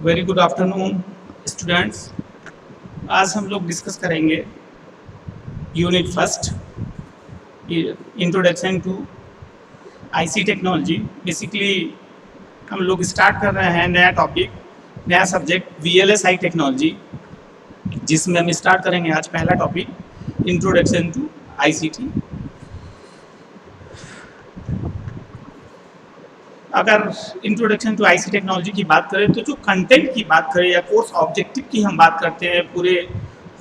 Very good afternoon students. आज हम लोग डिस्कस करेंगे unit first, introduction to IC technology. Basically हम लोग स्टार्ट कर रहे हैं नया टॉपिक, नया सब्जेक्ट वीएलएसआई टेक्नोलॉजी, जिसमें हम स्टार्ट करेंगे आज पहला टॉपिक इंट्रोडक्शन टू आईसीटी। अगर इंट्रोडक्शन टू आईसी टेक्नोलॉजी की बात करें तो जो कंटेंट की बात करें या कोर्स ऑब्जेक्टिव की हम बात करते हैं पूरे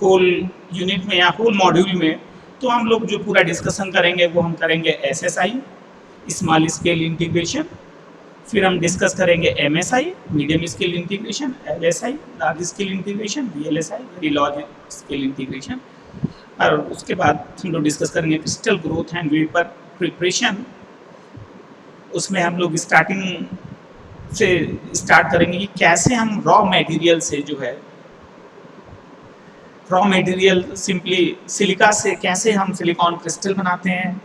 होल यूनिट में या होल मॉड्यूल में, तो हम लोग जो पूरा डिस्कशन करेंगे वो हम करेंगे एसएसआई, स्मॉल स्केल इंटीग्रेशन, फिर हम डिस्कस करेंगे MSI, medium scale integration, LSI, large scale integration, VLSI, very large scale integration, और उसके बाद हम लोग डिस्कस करेंगे crystal growth and vapour preparation. उसमें हम लोग स्टार्टिंग से स्टार्ट करेंगे कि कैसे हम रॉ मटेरियल से जो है रॉ मटेरियल सिंपली सिलिका से कैसे हम सिलिकॉन क्रिस्टल बनाते हैं,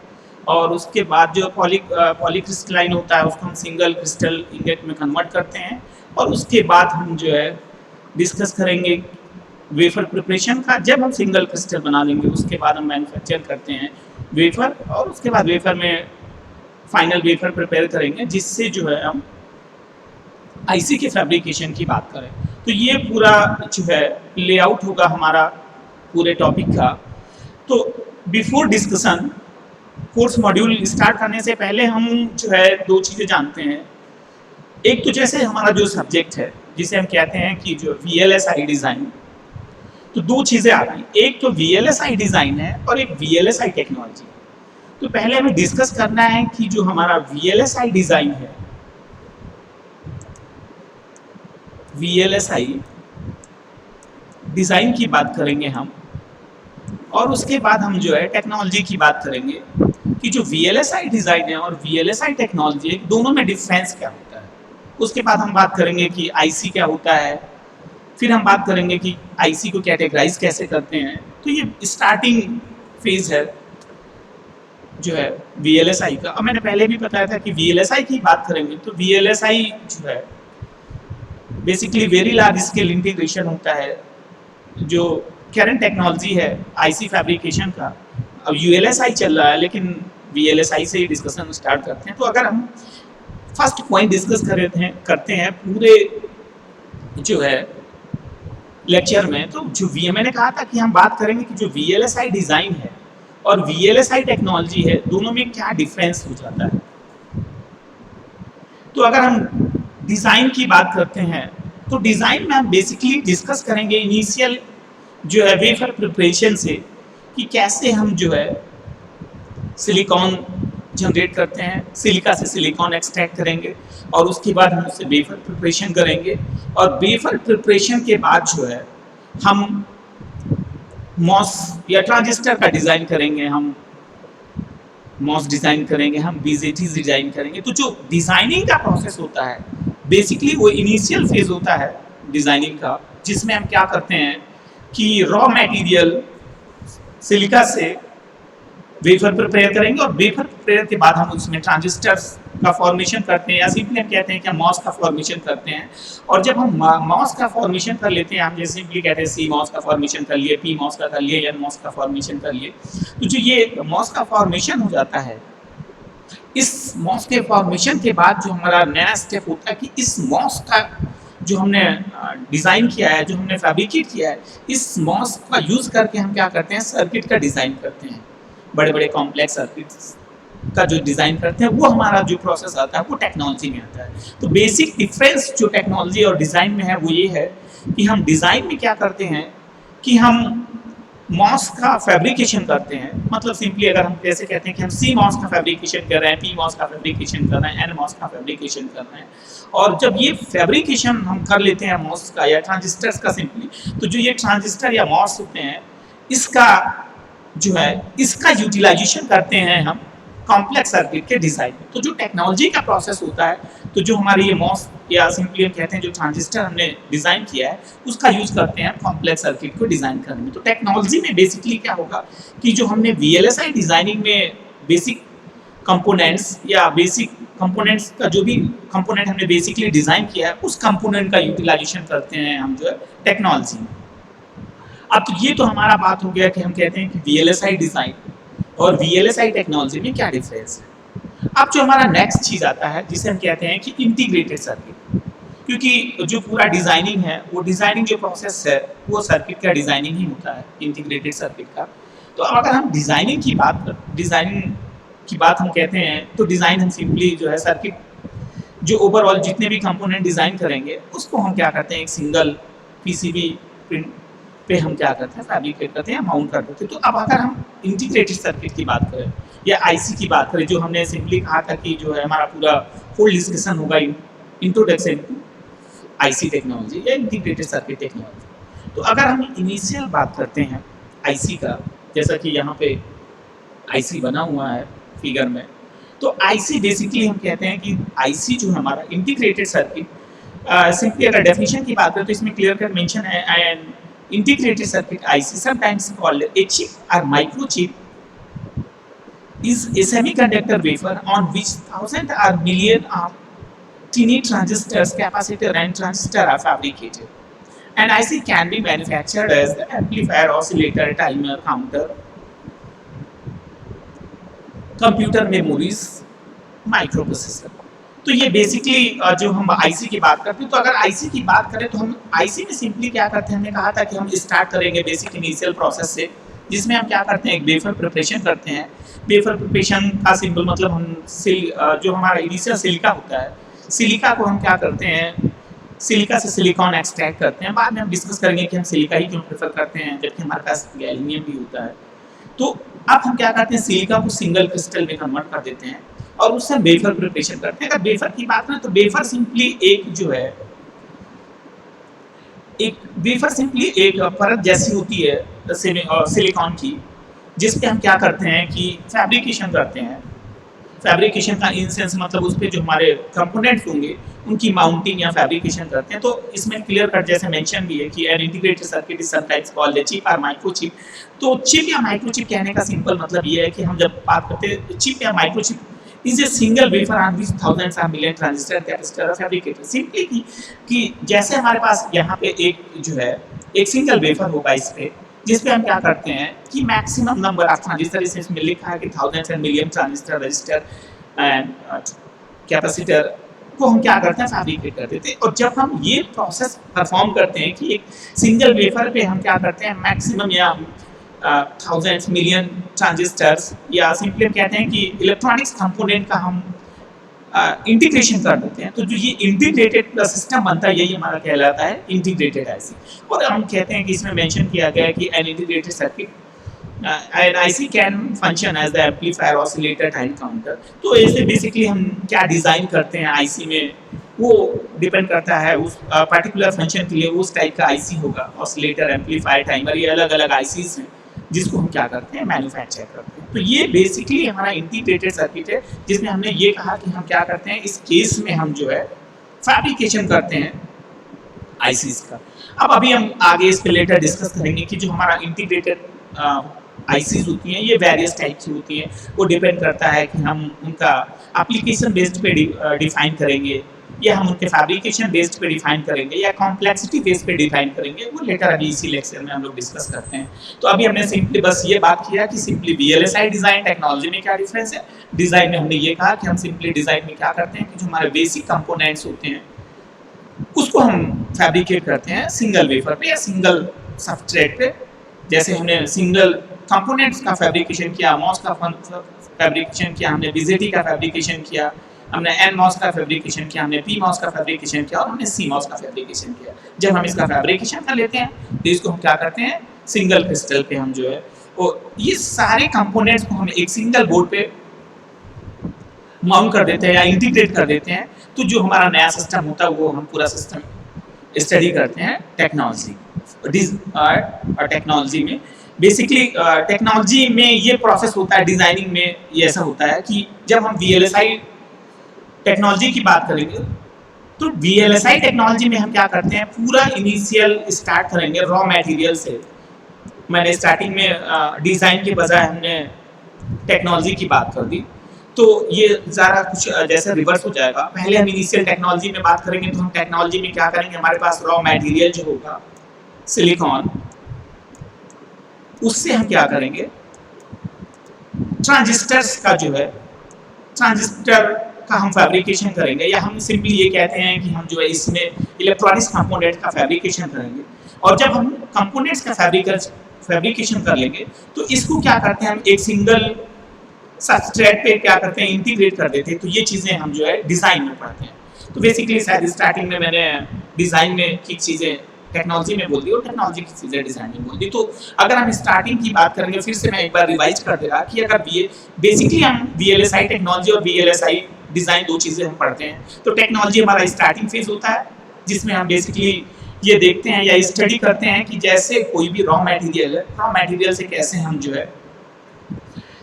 और उसके बाद जो पॉलीक्रिस्टलाइन होता है उसको हम सिंगल क्रिस्टल इंगेट में कन्वर्ट करते हैं, और उसके बाद हम जो है डिस्कस करेंगे वेफर प्रिपरेशन का। जब हम सिंगल क्रिस्टल बना लेंगे उसके बाद हम मैन्युफैक्चर करते हैं वेफर, और उसके बाद वेफर में फाइनल वेफर प्रिपेयर करेंगे जिससे जो है हम आईसी के फैब्रिकेशन की बात करें। तो ये पूरा जो है लेआउट होगा हमारा पूरे टॉपिक का। तो before discussion course module start करने से पहले हम जो है दो चीज़ें जानते हैं। एक तो जैसे हमारा जो सब्जेक्ट है जिसे हम कहते हैं कि जो वीएलएसआई डिज़ाइन, तो दो चीज़ें आती हैं, एक तो वीएलएसआई डिज़ाइन है और एक वीएलएसआई टेक्नोलॉजी। तो पहले हमें डिस्कस करना है कि जो हमारा वीएलएसआई डिज़ाइन है, वीएलएसआई डिज़ाइन की बात करेंगे हम, और उसके बाद हम जो है टेक्नोलॉजी की बात करेंगे कि जो वीएलएसआई डिज़ाइन है और वीएलएसआई टेक्नोलॉजी दोनों में डिफरेंस क्या होता है। उसके बाद हम बात करेंगे कि आईसी क्या होता है, फिर हम बात करेंगे कि आईसी को कैटेगराइज कैसे करते हैं। तो ये स्टार्टिंग फेज है जो है वीएलएसआई का। और मैंने पहले भी बताया था कि वीएलएसआई की बात करेंगे तो वीएलएसआई जो है basically very large scale integration होता है, जो करंट टेक्नोलॉजी है आईसी फैब्रिकेशन का। अब यूएलएसआई चल रहा है लेकिन वीएलएसआई से ही डिस्कशन स्टार्ट करते हैं। तो अगर हम फर्स्ट पॉइंट डिस्कस करते हैं पूरे जो है लेक्चर में, तो जो मैंने कहा था कि हम बात करेंगे कि जो वीएलएसआई डिज़ाइन है और वीएलएसआई टेक्नोलॉजी है दोनों में क्या डिफरेंस हो जाता है। तो अगर हम डिज़ाइन की बात करते हैं तो डिज़ाइन में हम बेसिकली डिस्कस करेंगे इनिशियल जो है वेफर प्रिपरेशन से, कि कैसे हम जो है सिलिकॉन जनरेट करते हैं, सिलिका से सिलिकॉन एक्सट्रैक्ट करेंगे, और उसके बाद हम उससे वेफर प्रिपरेशन करेंगे, और वेफर प्रिपरेशन के बाद जो है हम मॉस या ट्रांजिस्टर का डिज़ाइन करेंगे, हम मॉस डिज़ाइन करेंगे, हम बीजेटी डिज़ाइन करेंगे। तो जो डिज़ाइनिंग का प्रोसेस होता है बेसिकली वो इनिशियल फेज होता है डिज़ाइनिंग का, जिसमें हम क्या करते हैं कि रॉ मटेरियल सिलिका से वेफर प्रिपेयर करेंगे, और वेफर प्रिपेयर के बाद हम उसमें ट्रांजिस्टर्स का फॉर्मेशन करते हैं, या सिंपली हम कहते हैं कि हम मॉस का फॉर्मेशन करते हैं। और जब हम मॉस का फॉर्मेशन कर लेते हैं, हम जैसे सिंपली कहते हैं सी मॉस का फॉर्मेशन कर लिए, पी मॉस का कर लिए, एन मॉस का फॉर्मेशन कर लिए। तो जो ये मॉस का फॉर्मेशन हो जाता है, इस मॉस के फॉर्मेशन के बाद जो हमारा नया स्टेप होता है कि इस मॉस का जो हमने डिज़ाइन किया है, जो हमने फैब्रिकेट किया है, इस मॉस का यूज़ करके हम क्या करते हैं सर्किट का डिज़ाइन करते हैं, बड़े बड़े कॉम्प्लेक्स सर्किट्स का जो डिज़ाइन करते हैं वो हमारा जो प्रोसेस आता है वो टेक्नोलॉजी में आता है। तो बेसिक डिफरेंस जो टेक्नोलॉजी और डिज़ाइन में है वो ये है कि हम डिज़ाइन में क्या करते हैं कि हम मॉस का फैब्रिकेशन करते हैं। मतलब सिंपली अगर हम कैसे कहते हैं कि हम सी मॉस का फैब्रिकेशन कर रहे हैं, पी मॉस का फैब्रिकेशन कर रहे हैं, एन मॉस का फैब्रिकेशन कर रहे हैं, और जब ये फैब्रिकेशन हम कर लेते हैं मॉस का या ट्रांजिस्टर्स का सिंपली, तो जो ये ट्रांजिस्टर या मॉस होते हैं इसका जो है इसका यूटिलाइजेशन करते हैं हम कॉम्प्लेक्स सर्किट के डिज़ाइन में। तो जो टेक्नोलॉजी का प्रोसेस होता है, तो जो हमारी ये मॉस या सिंपली हम कहते हैं जो ट्रांजिस्टर हमने डिज़ाइन किया है उसका यूज़ करते हैं कॉम्प्लेक्स सर्किट को डिज़ाइन करने में। तो टेक्नोलॉजी में बेसिकली क्या होगा कि जो हमने वीएलएसआई डिज़ाइनिंग में बेसिक कंपोनेंट्स या बेसिक कंपोनेंट्स का जो भी कंपोनेंट हमने बेसिकली डिजाइन किया है उस कंपोनेंट का यूटिलाइजेशन करते हैं हम जो है टेक्नोलॉजी में। अब तो ये तो हमारा बात हो गया कि हम कहते हैं कि वीएलएसआई डिजाइन और वीएलएसआई टेक्नोलॉजी में क्या डिफरेंस है। अब जो हमारा नेक्स्ट चीज आता है जिसे हम कहते हैं कि इंटीग्रेटेड सर्किट, क्योंकि जो पूरा डिजाइनिंग है वो डिजाइनिंग जो प्रोसेस है वो सर्किट का डिजाइनिंग ही होता है, इंटीग्रेटेड सर्किट का। तो अब अगर हम डिजाइनिंग की बात हम कहते हैं तो डिजाइन हम सिंपली जो है सर्किट जो ओवरऑल जितने भी कंपोनेंट डिजाइन करेंगे उसको हम क्या करते हैं एक सिंगल पीसीबी प्रिंट पे हम क्या करते हैं फैब्रिकेट करते हैं, माउंट कर देते हैं। तो अब अगर हम इंटीग्रेटेड सर्किट की बात करें या आईसी की बात करें, जो हमने सिंपली कहा था कि जो है हमारा पूरा फुल डिस्कशन होगा इंट्रोडक्शन टू आईसी टेक्नोलॉजी या इंटीग्रेटेड सर्किट टेक्नोलॉजी। तो अगर हम इनिशियल बात करते हैं आईसी का, जैसा कि यहाँ पे आईसी बना हुआ है फिगर में, तो आईसी बेसिकली हम कहते हैं कि आईसी जो हमारा इंटीग्रेटेड सर्किट, सिंपली अगर डेफिनेशन की बात करें तो इसमें क्लियर कट मेंशन है and integrated circuit IC, sometimes called a chip or microchip, is a semiconductor wafer on which thousands or millions of tiny transistors, capacitor and transistor are fabricated. And IC can be manufactured as the amplifier, oscillator, timer, counter, computer memories, microprocessor. तो ये basically जो हम IC की बात करते हैं, तो अगर आईसी की बात करें तो हम आईसी में सिंपली क्या करते हैं, हमने कहा था कि हम स्टार्ट करेंगे बेसिक इनिशियल प्रोसेस से, जिसमें हम क्या करते हैं एक वेफर प्रिपरेशन करते हैं। वेफर प्रिपरेशन का सिंपल मतलब हम जो हमारा इनिशियल सिलिका होता है, सिलिका को हम क्या करते हैं, सिलिका से सिलिकॉन एक्सट्रैक्ट करते हैं। बाद में हम डिस्कस करेंगे कि हम सिलिका ही क्यों प्रेफर करते हैं जबकि हमारे पास गैलियम भी होता है। तो अब हम क्या करते हैं सिलिका को सिंगल क्रिस्टल में कन्वर्ट कर देते हैं और उससे वेफर प्रिपरेशन करते हैं। अगर वेफर की बात करें तो वेफर सिंपली एक जो है एक वेफर सिंपली एक परत जैसी होती है सिलिकॉन की, जिस पे हम क्या करते हैं कि फैब्रिकेशन करते हैं। फैब्रिकेशन का इन सेंस मतलब उस पे जो हमारे कंपोनेंट्स होंगे उनकी माउंटिंग या फैब्रिकेशन करते हैं। तो इसमें क्लियर कट जैसे मेंशन भी है कि an integrated circuit is sometimes called a chip और माइक्रोचिप। तो चिप या माइक्रोचिप कहने का सिंपल मतलब ये है कि हम जब बात करते हैं चिप या microchip is a single wafer on which thousands or million transistor capacitor are fabricated। Simply कि जैसे हमारे पास यहाँ पे एक जो है एक सिंगल वेफर होगा इस पे, जिस पे हम क्या करते हैं कि मैक्सिमम नंबर ऑफ ट्रांजिस्टर, इसमें लिखा है कि thousands and million transistor register and capacitor को हम क्या करते हैं फैब्रिकेट कर देते हैं। और जब हम ये प्रोसेस परफॉर्म करते हैं कि एक सिंगल वेफर पे हम क्या करते हैं मैक्सिमम या थाउजेंड्स मिलियन ट्रांजिस्टर्स या सिंपली हम कहते हैं कि इलेक्ट्रॉनिक्स कंपोनेंट का हम इंटीग्रेशन कर देते हैं। तो जो ये इंटीग्रेटेड सिस्टम बनता है यही हमारा कहलाता है इंटीग्रेटेड आईसी। और हम कहते हैं कि इसमें मेंशन किया गया है कि an integrated circuit an IC can function as the amplifier, oscillator, time counter. तो ऐसे बेसिकली हम क्या डिज़ाइन करते हैं आईसी में वो डिपेंड करता है उस पर्टिकुलर फंक्शन के लिए उस टाइप का आईसी होगा। ऑसिलेटर, एम्पलीफायर, टाइमर, ये अलग अलग आईसीज हैं जिसको हम क्या करते हैं मैन्युफैक्चर करते हैं। तो ये बेसिकली हमारा इंटीग्रेटेड सर्किट है जिसमें हमने ये कहा कि हम क्या करते हैं इस केस में हम जो है फैब्रिकेशन करते हैं आईसीज का। अब अभी हम आगे इस पे लेटर डिस्कस करेंगे कि जो हमारा इंटीग्रेटेड आईसीज होती हैं ये वेरियस टाइप की होती हैं। वो डिपेंड करता है कि हम उनका एप्लीकेशन बेस्ड पे डिफाइन करेंगे या हम उनके फैब्रिकेशन बेस्ड पे डिफाइन करेंगे या कॉम्प्लेक्सिटी बेस्ड पे डिफाइन करेंगे, वो लेटर अभी इसी लेक्चर में हम लोग डिस्कस करते हैं। तो अभी हमने सिंपली बस ये बात किया कि सिंपली वीएलएसआई डिजाइन टेक्नोलॉजी में क्या डिफरेंस है। डिजाइन में हमने ये कहा कि हम सिंपली डिजाइन में क्या करते हैं कि जो हमारे बेसिक कंपोनेंट्स होते हैं उसको हम फैब्रिकेट करते हैं सिंगल वेफर पे या सिंगल सबस्ट्रेट पे। जैसे हमने सिंगल कंपोनेंट्स का फैब्रिकेशन किया, मॉस का फैब्रिकेशन किया, हमने बीजेटी का फैब्रिकेशन किया, हमने एन मॉस का फैब्रिकेशन किया, हमने पी मॉस का फैब्रिकेशन किया और हमने सी मॉस का फैब्रिकेशन किया। जब हम इसका फैब्रिकेशन कर लेते हैं तो इसको हम क्या करते हैं सिंगल क्रिस्टल पे हम जो है वो ये सारे कंपोनेंट्स को हम एक सिंगल बोर्ड पे माउंट कर देते हैं या इंटीग्रेट कर देते हैं। तो जो हमारा नया सिस्टम होता है वो हम पूरा सिस्टम स्टडी करते हैं टेक्नोलॉजी। और टेक्नोलॉजी में बेसिकली टेक्नोलॉजी में ये प्रोसेस होता है, डिजाइनिंग में ये ऐसा होता है कि जब हम वीएलएसआई टेक्नोलॉजी की बात करेंगे तो वीएलएसआई टेक्नोलॉजी में हम क्या करते हैं पूरा इनिशियल स्टार्ट करेंगे रॉ मटेरियल से। मैंने स्टार्टिंग में डिजाइन के बजाय हमने टेक्नोलॉजी की बात कर दी। तो ये ज़रा कुछ जैसे रिवर्स हो जाएगा। पहले हम इनिशियल टेक्नोलॉजी में बात करेंगे, तो हम टेक्नोलॉजी में क्या करेंगे, हमारे पास रॉ मटेरियल जो होगा सिलिकॉन, उससे हम क्या करेंगे, ट्रांजिस्टर्स का जो है, ट्रांजिस्टर का हम फैब्रिकेशन करेंगे, या हम सिंपली ये कहते हैं कि हम जो है इसमें इलेक्ट्रॉनिक्स कंपोनेंट का फैब्रिकेशन करेंगे। और जब हम कंपोनेंट्स का फैब्रिकेशन कर लेंगे तो इसको क्या करते हैं, हम एक सिंगल सबस्ट्रेट पे क्या करते हैं, इंटीग्रेट कर देते हैं। तो ये चीज़ें हम जो है डिज़ाइन में पढ़ते हैं। तो बेसिकली शायद स्टार्टिंग में मैंने डिज़ाइन में की चीज़ें टेक्नोलॉजी में बोल दी और टेक्नोलॉजी की चीज़ें डिज़ाइन में बोल दी। तो अगर हम स्टार्टिंग की बात करेंगे, फिर से मैं एक बार रिवाइज कर दे रहा कि अगर बेसिकली हम वीएलएसआई टेक्नोलॉजी और वीएलएसआई डिज़ाइन दो चीज़ें हम पढ़ते हैं। तो टेक्नोलॉजी हमारा स्टार्टिंग फेज होता है, जिसमें हम बेसिकली ये देखते हैं या स्टडी करते हैं कि जैसे कोई भी रॉ मटेरियल है, रॉ मटेरियल से कैसे हम जो है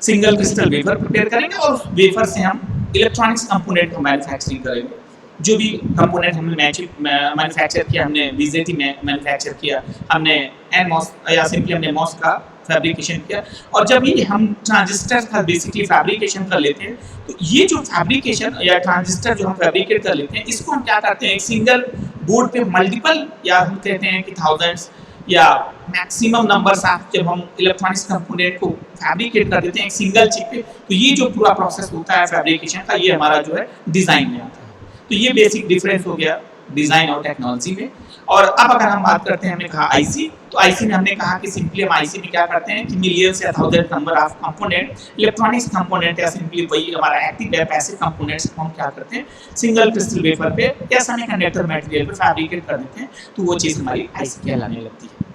सिंगल क्रिस्टल वेफर प्रिपेयर करेंगे और वेफर से हम इलेक्ट्रॉनिक्स कंपोनेंट को मैन्युफैक्चरिंग करेंगे। जो भी कंपोनेंट हमने मैन्युफैक्चर किया, हमने बीजेटी में मैन्युफैक्चर किया, हमने एनमॉस या सिंपली हमने मॉस का फैब्रिकेशन किया। और जब ये हम ट्रांजिस्टर का बेसिकली फैब्रिकेशन कर लेते हैं, तो ये जो फैब्रिकेशन या ट्रांजिस्टर जो हम फैब्रिकेट कर लेते हैं, इसको हम क्या करते हैं, एक सिंगल बोर्ड पे मल्टीपल, या हम कहते हैं कि थाउजेंड्स या मैक्सिमम नंबर्स ऑफ, जब हम इलेक्ट्रॉनिक्स कंपोनेंट को फैब्रिकेट कर देते हैं एक सिंगल चिप पे, तो ये जो पूरा प्रोसेस होता है फैब्रिकेशन का, ये हमारा जो है डिज़ाइन में आता है। तो ये बेसिक डिफरेंस हो गया डिज़ाइन और टेक्नोलॉजी में। और अब अगर हम बात करते हैं, हमने कहा आईसी, तो आईसी में हमने कहा कि सिंपली हम आईसी में क्या करते हैं कि मिलियंस या thousand number of component, electronics component या सिंपली वही हमारा एक्टिव या पैसिव कंपोनेंट्स को हम क्या करते हैं, सिंगल क्रिस्टल वेफर पे या सेमीकंडक्टर मटेरियल पे फैब्रिकेट कर देते हैं। तो वो चीज़ हमारी आईसी कहलाने लगती है।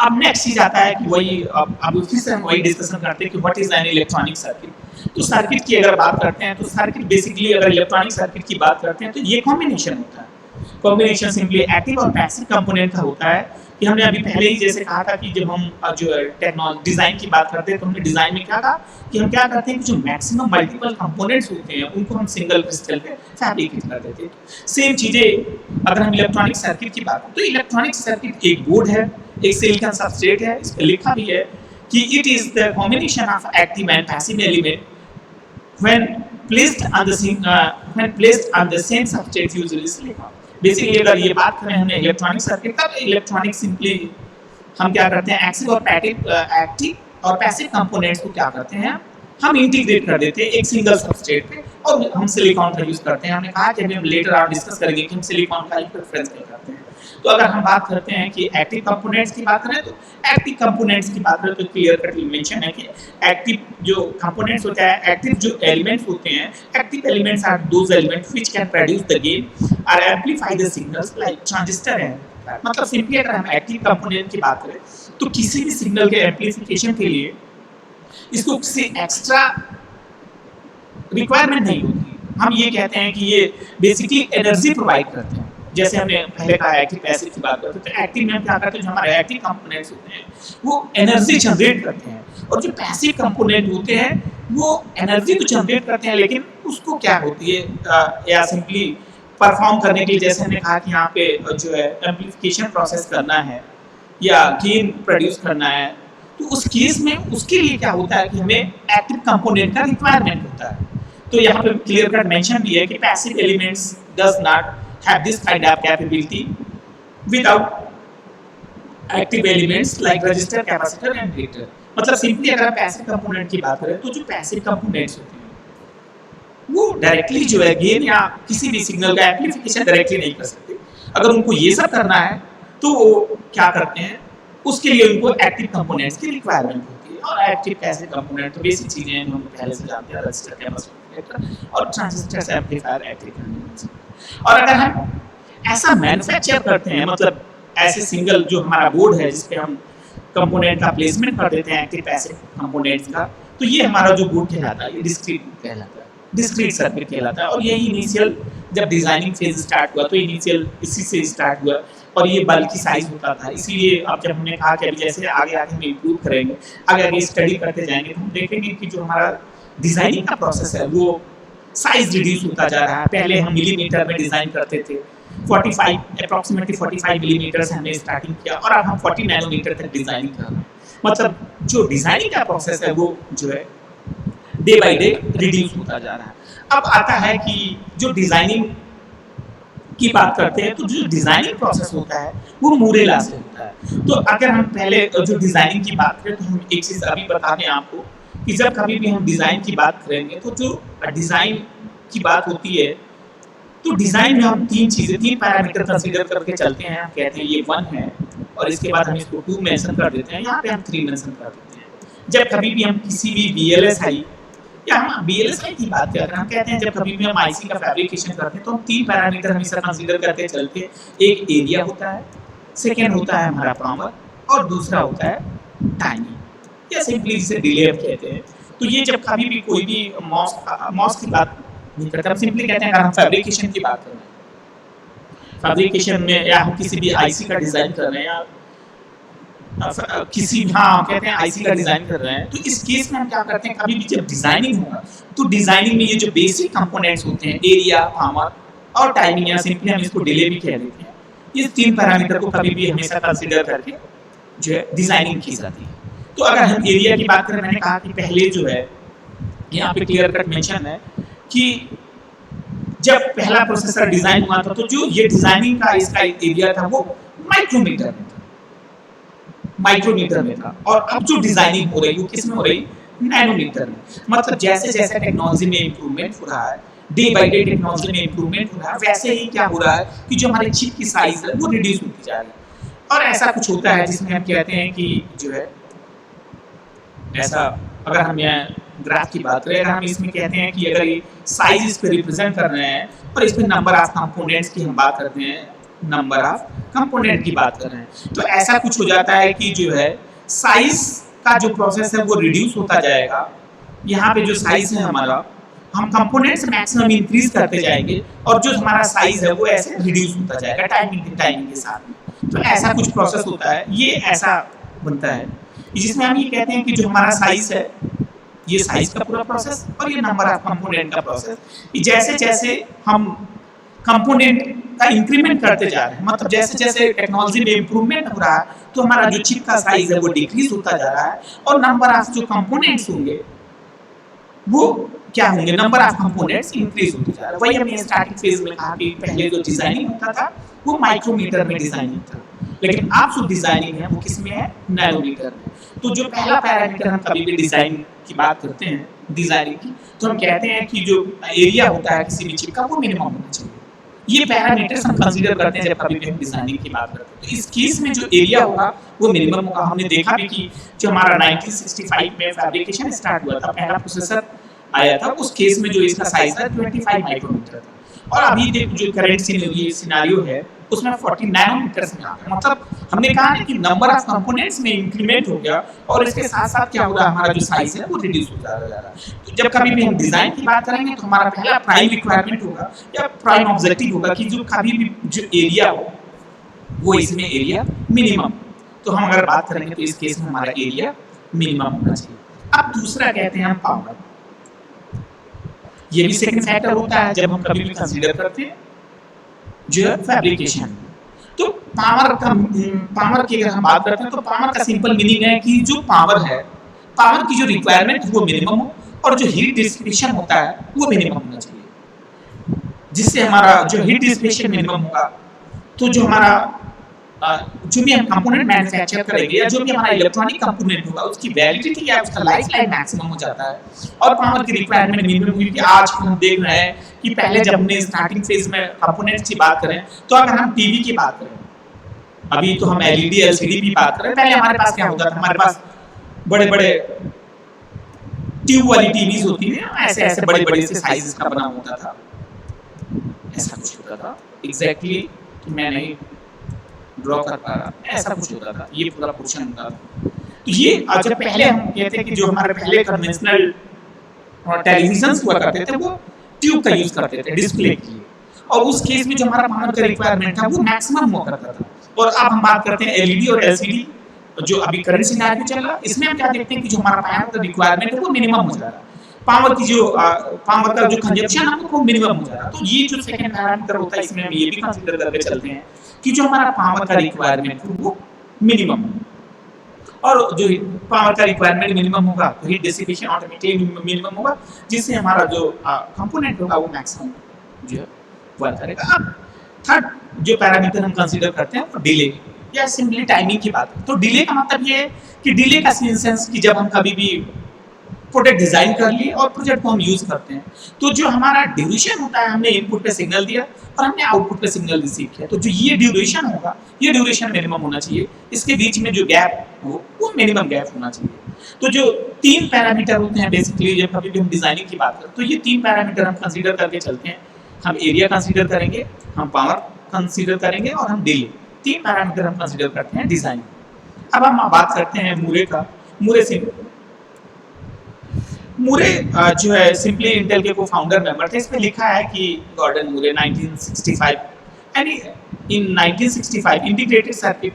अब नेक्स्ट चीज आता है कि वही अब फिर से हम वही डिस्कशन करते हैं कि what is an electronic circuit. तो सर्किट की अगर बात करते हैं, तो सर्किट बेसिकली अगर इलेक्ट्रॉनिक सर्किट की बात करते हैं, तो ये कॉम्बिनेशन होता है। कॉम्बिनेशन सिंपली एक्टिव और पैसिव कंपोनेंट का होता है। कि हमने अभी पहले ही जैसे कहा था कि जब हम जो टेक्नोलॉजी डिज़ाइन की बात करते हैं, तो हमने डिज़ाइन में क्या कहा कि हम क्या करते हैं कि जो मैक्सिमम मल्टीपल कंपोनेंट्स होते हैं उनको हम सिंगल क्रिस्टल पे फैब्रिकेट कर देते हैं। सेम चीज़ें अगर हम इलेक्ट्रॉनिक सर्किट की बात करें, तो इलेक्ट्रॉनिक सर्किट एक बोर्ड है, एक सिलिकॉन सबस्ट्रेट है, इस पर लिखा भी है कि it is the combination of active and passive element when placed on the same substrate, usually silicon। Basically अगर ये बात करें हमने इलेक्ट्रॉनिक सर्किट का, तो इलेक्ट्रॉनिक सिंपली हम क्या करते हैं, एक्टिव और पैसिव कंपोनेंट्स को क्या करते हैं, हम इंटीग्रेट कर देते हैं एक सिंगल सबस्ट्रेट पे, और हम सिलिकॉन का यूज करते हैं। हमने कहा कि हम लेटर ऑन डिस्कस करेंगे कि हम सिलिकॉन का ही प्रेफरेंस करते हैं। तो अगर हम बात करते हैं कि एक्टिव कंपोनेंट्स की बात करें, तो एक्टिव कंपोनेंट्स की बात करें तो क्लियर कटली मेंशन है कि एक्टिव जो कंपोनेंट्स होता है, एक्टिव जो एलिमेंट्स होते हैं, active elements are those elements which can produce the gain or amplify the signals like transistor है। मतलब सिंपली अगर हम एक्टिव कंपोनेंट की बात करें, तो किसी भी सिग्नल के एम्पलीफिकेशन के लिए इसको किसी एक्स्ट्रा रिक्वायरमेंट नहीं होती। हम ये कहते हैं कि ये बेसिकली एनर्जी प्रोवाइड करते हैं। जैसे हमने पहले कहा एक्टिव पैसिव की बात करते हैं, तो एक्टिव में हम क्या करते हैं, जो हमारे एक्टिव कंपोनेंट्स होते हैं वो एनर्जी जनरेट करते हैं, और जो पैसिव कंपोनेंट होते हैं वो एनर्जी तो जनरेट करते हैं, लेकिन उसको क्या होती है या सिंपली परफॉर्म करने के लिए, जैसे हमने कहा कि यहाँ पे जो है एम्पलीफिकेशन प्रोसेस करना है या गेन प्रोड्यूस करना है, तो उस केस में उसके लिए क्या होता है कि हमें एक्टिव कंपोनेंट का रिक्वायरमेंट होता है। तो यहाँ पे क्लियर कट मेंशन भी है कि passive elements does not have this kind of capability without active elements like register, capacitor and inductor. मतलब सिंपली अगर पैसिव कंपोनेंट की बात करें, तो जो पैसिव कंपोनेंट्स होते हैं वो डायरेक्टली जो है गेन या किसी भी सिग्नल का एम्पलीफिकेशन डायरेक्टली नहीं कर सकते। अगर उनको ये सब करना है तो वो क्या करते हैं, उसके लिए उनको एक्टिव कंपोनेंट्स की रिक्वायरमेंट होती है। और एक्टिव पैसिव कंपोनेंट तो बेसिक चीजें हैं जो हम पहले से जानते हैं, रजिस्टर, कैपेसिटर और ट्रांजिस्टर, एम्पलीफायर, एक्टिव कंपोनेंट्स। और अगर हम ऐसा मैन्युफैक्चर करते हैं, मतलब ऐसे सिंगल जो हमारा बोर्ड है जिसपे हम कंपोनेंट का प्लेसमेंट कर देते हैं एक्टिव पैसिव कंपोनेंट्स का, तो ये हमारा जो बोर्ड कहलाता है, ये डिस्क्रीट कहलाता है, डिस्क्रीट सर्किट कहलाता है। और यही इनिशियल जब डिजाइनिंग फेज स्टार्ट हुआ, तो इनिशियल इसी से स्टार्ट हुआ, और ये बल्क की साइज होता था। इसीलिए अब जब हमने कहा कि अभी जैसे आगे आगे हम इम्प्रूव करेंगे, आगे आगे स्टडी करते जाएंगे, तो हम देखेंगे कि जो हमारा डिजाइनिंग का प्रोसेस है वो साइज रिड्यूस होता जा रहा है। पहले हम मिलीमीटर में डिजाइन करते थे, 45 अप्रॉक्सीमेटली 45 मिलीमीटर से हमने स्टार्टिंग किया, और अब हम 40 नैनोमीटर तक डिजाइनिंग कर रहे हैं। मतलब जो डिजाइनिंग का प्रोसेस है वो जो है डे बाय डे रिड्यूस होता जा रहा है। अब आता है कि जो डिजाइनिंग की बात करते हैं, तो जो डिजाइनिंग प्रोसेस होता है वो मूरेला से होता है। तो अगर हम पहले जो डिजाइनिंग की बात करें, तो हम एक चीज अभी बता दें आपको कि जब कभी भी हम डिजाइन की बात करेंगे, तो जो डिजाइन की बात होती है, तो डिजाइन में हम तीन पैरामीटर कंसीडर करके चलते हैं। हम कहते हैं ये 1 है, और इसके बाद हम इसको 2 मेंशन कर देते हैं, यहाँ पे हम 3 मेंशन कर देते हैं। जब कभी भी हम किसी भी VLSI या हम VLSI की बात कर रहे हैं, हम कहते हैं जब कभी भी हम आईसी का फैब्रिकेशन करते हैं, तो हम 3 पैरामीटर हमेशा कंसीडर करके चलते हैं। एक एरिया होता है, सेकेंड होता है हमारा पावर, और दूसरा होता है टाइमिंग, या सिंपली जिसे डिले कहते हैं। तो ये जब कभी भी कोई भी मॉस की बात नहीं करते, हम सिंपली कहते हैं अगर हम फैब्रिकेशन की बात कर रहे हैं, फैब्रिकेशन में या हम किसी भी आईसी का डिजाइन कर रहे हैं, या किसी कहते हैं आईसी का डिजाइन कर रहे हैं, तो इस केस में हम क्या करते हैं, कभी भी जब डिजाइनिंग होगा, तो डिजाइनिंग में ये जो बेसिक कंपोनेंट्स होते हैं, एरिया, पावर और टाइमिंग, या सिंपली हम इसको डिले भी कह देते हैं, ये 3 पैरामीटर को कभी भी हमेशा कंसीडर करके जो है डिजाइनिंग की जाती है। तो अगर हम एरिया की बात करें, मैंने कहा कि पहले जो है यहाँ पे क्लियर कट मेंशन है कि जब पहला प्रोसेसर डिजाइन हुआ था, तो जो ये डिजाइनिंग का इसका एरिया था वो माइक्रोमीटर में था, और अब जो डिजाइनिंग हो रही है वो किस में हो रही है, नैनोमीटर में। मतलब जैसे जैसे टेक्नोलॉजी में इंप्रूवमेंट हो रहा है, डे बाय डे टेक्नोलॉजी में इंप्रूवमेंट हो रहा है, वैसे ही क्या हो रहा है कि जो हमारे चिप की साइज है वो रिड्यूस होती जा रही है। और ऐसा कुछ होता है जिसमें हम कहते हैं कि जो है ऐसा, अगर हम यहाँ ग्राफ की बात करें, अगर हम इसमें कहते हैं कि अगर ये साइज इस पे रिप्रेजेंट कर रहे हैं, और इसमें नंबर ऑफ कंपोनेंट्स की हम बात करते हैं, नंबर ऑफ कंपोनेंट की बात कर रहे हैं, तो ऐसा कुछ हो जाता है कि जो है साइज का जो प्रोसेस है वो रिड्यूस होता जाएगा। यहाँ पे जो साइज है हमारा, हम कंपोनेंट्स मैक्सिमम इंक्रीज करते जाएंगे, और जो हमारा साइज है वो ऐसे रिड्यूस होता जाएगा टाइमिंग के साथ में। तो ऐसा कुछ प्रोसेस होता है, ये ऐसा बनता है जिसमें हम ये कहते हैं कि जो हमारा साइज है, ये साइज का पूरा प्रोसेस, और ये नंबर ऑफ कंपोनेंट का प्रोसेस, जैसे जैसे हम कंपोनेंट का इंक्रीमेंट करते जा रहे हैं, मतलब जैसे जैसे टेक्नोलॉजी में इंप्रूवमेंट हो रहा है, तो हमारा जो चिप का साइज है वो डिक्रीज होता जा रहा है, और नंबर ऑफ जो कंपोनेंट्स होंगे वो क्या होंगे, नंबर ऑफ कंपोनेंट्स इंक्रीज होते जा रहा है। वही हमने स्टार्टिंग फेज में कहा कि पहले जो डिजाइनिंग होता था वो माइक्रोमीटर में डिजाइनिंग था, लेकिन अब जो डिजाइनिंग है वो किस में है, नैनोमीटर में। तो जो पहला पैरामीटर हम कभी भी डिजाइन की बात करते हैं, डिजाइनिंग की, तो हम कहते हैं कि जो एरिया होता है किसी भी चिप का वो मिनिमम होना चाहिए। ये पैरामीटर्स हम कंसीडर करते हैं जब कभी भी हम डिजाइनिंग की बात करते हैं। तो इस केस में जो एरिया होगा वो मिनिमम होगा। हमने देखा भी कि जो हमारा 1965 में फैब्रिकेशन स्टार्ट हुआ था, पहला प्रोसेसर आया था, उस केस में जो इसका साइज था 25 माइक्रोमीटर था, और अभी देख जो करंट सिनेरियो है उसमें 40 नैनोमीटर्स में आ गया। मतलब हमने कहा है कि नंबर ऑफ कंपोनेंट्स में इंक्रीमेंट हो गया, और इसके साथ साथ क्या हो रहा है, हमारा जो साइज है वो रिड्यूस होता जा रहा है। तो जब कभी भी हम डिजाइन की बात करेंगे, तो हमारा पहला प्राइम रिक्वायरमेंट होगा या प्राइम ऑब्जेक्टिव होगा कि जो कभी भी जो एरिया हो वो इसमें एरिया मिनिमम। तो हम अगर बात करेंगे तो इस केस में हमारा एरिया मिनिमम होना चाहिए। अब दूसरा कहते हैं हम पावर, ये भी सेकंड फैक्टर होता है जब हम कभी भी कंसीडर करते हैं जो है फैब्रिकेशन। तो पावर की अगर हम बात करते हैं, तो पावर का सिंपल मीनिंग है कि जो पावर है, पावर की जो रिक्वायरमेंट है वो मिनिमम हो, और जो हीट डिसिपेशन होता है वो मिनिमम होना चाहिए। जिससे हमारा जो हीट डिसिपेशन मिनिमम होगा, तो जो हमारा जो भी हम कंपोनेंट मैन्युफैक्चर करेंगे या जो भी हमारा इलेक्ट्रॉनिक कंपोनेंट होगा उसकी वैलिडिटी या उसका लाइफ टाइम मैक्सिमम हो जाता है, और पावर की रिक्वायरमेंट मिनिमम हुई। कि आज हम देख रहे हैं कि पहले जब हमने स्टार्टिंग फेज में कंपोनेंट्स की बात करें, तो अगर हम टीवी की बात करें, अभी तो हम एलईडी एलसीडी की बात करें, पहले हमारे पास क्या होता था, हमारे पास बड़े बड़े ट्यूब वाली टीवीज होती है, ऐसे ऐसे बड़े बड़े से साइज का बना होता था, ऐसा कुछ होता था। एग्जैक्टली मैं नहीं ड्रॉ कर पा रहा, ऐसा कुछ होता था, ये पूरा पोर्शन होता था। तो ये जब पहले हम कहते हैं कि जो हमारे पहले कन्वेंशनल टेलीविजन हुआ करते थे वो ट्यूब का यूज करते थे डिस्प्ले के लिए, और उस केस में जो हमारा पावर का रिक्वायरमेंट था वो मैक्सिमम हुआ करता था। और अब हम बात करते हैं एलईडी और एलसीडी, जो अभी करंट सिनेरियो चल रहा है, इसमें हम क्या देखते हैं कि जो हमारा पावर का रिक्वायरमेंट है वो मिनिमम हो जा रहा है, पावर की जो पावर का जो कंजप्शन है वो मिनिमम हो जा रहा है। तो ये जो सेकंड पैरामीटर होता है, इसमें हम ये भी कंसीडर करके चलते हैं कि जो हमारा पावर का रिक्वायरमेंट है वो मिनिमम है। और जो पावर का रिक्वायरमेंट मिनिमम होगा तो हीट डिसिपेशन ऑटोमेटिकली मिनिमम होगा, जिससे हमारा जो कंपोनेंट होगा वो मैक्सिमम जो है वर्क करेगा। अब थर्ड जो पैरामीटर हम कंसीडर करते हैं वो डिले या सिंपली टाइमिंग की बात है। तो डिले का मतलब ये है कि डिले का सेंस कि जब हम कभी भी प्रोडक्ट डिजाइन कर लिए और प्रोजेक्ट को हम यूज करते हैं, तो जो हमारा ड्यूरेशन होता है, हमने इनपुट पे सिग्नल दिया और हमने आउटपुट पे सिग्नल रिसीव किया, तो जो ये ड्यूरेशन होगा ये ड्यूरेशन मिनिमम होना चाहिए, इसके बीच में जो गैप हो वो मिनिमम गैप होना चाहिए। तो जो तीन पैरामीटर होते हैं बेसिकली जब कभी भी हम डिजाइनिंग की बात करते हैं, तो ये तीन पैरामीटर हम कंसीडर करके चलते हैं। हम एरिया कंसीडर करेंगे, हम पावर कंसीडर करेंगे और हम डिले, तीन पैरामीटर हम कंसीडर करते हैं डिजाइन। अब हम बात करते हैं मूरे का। मूरे से मूरे जो है सिंपली इंटेल के को फाउंडर मेंबर थे। इसमें लिखा है कि Gordon Moore 1965 and in 1965 integrated circuit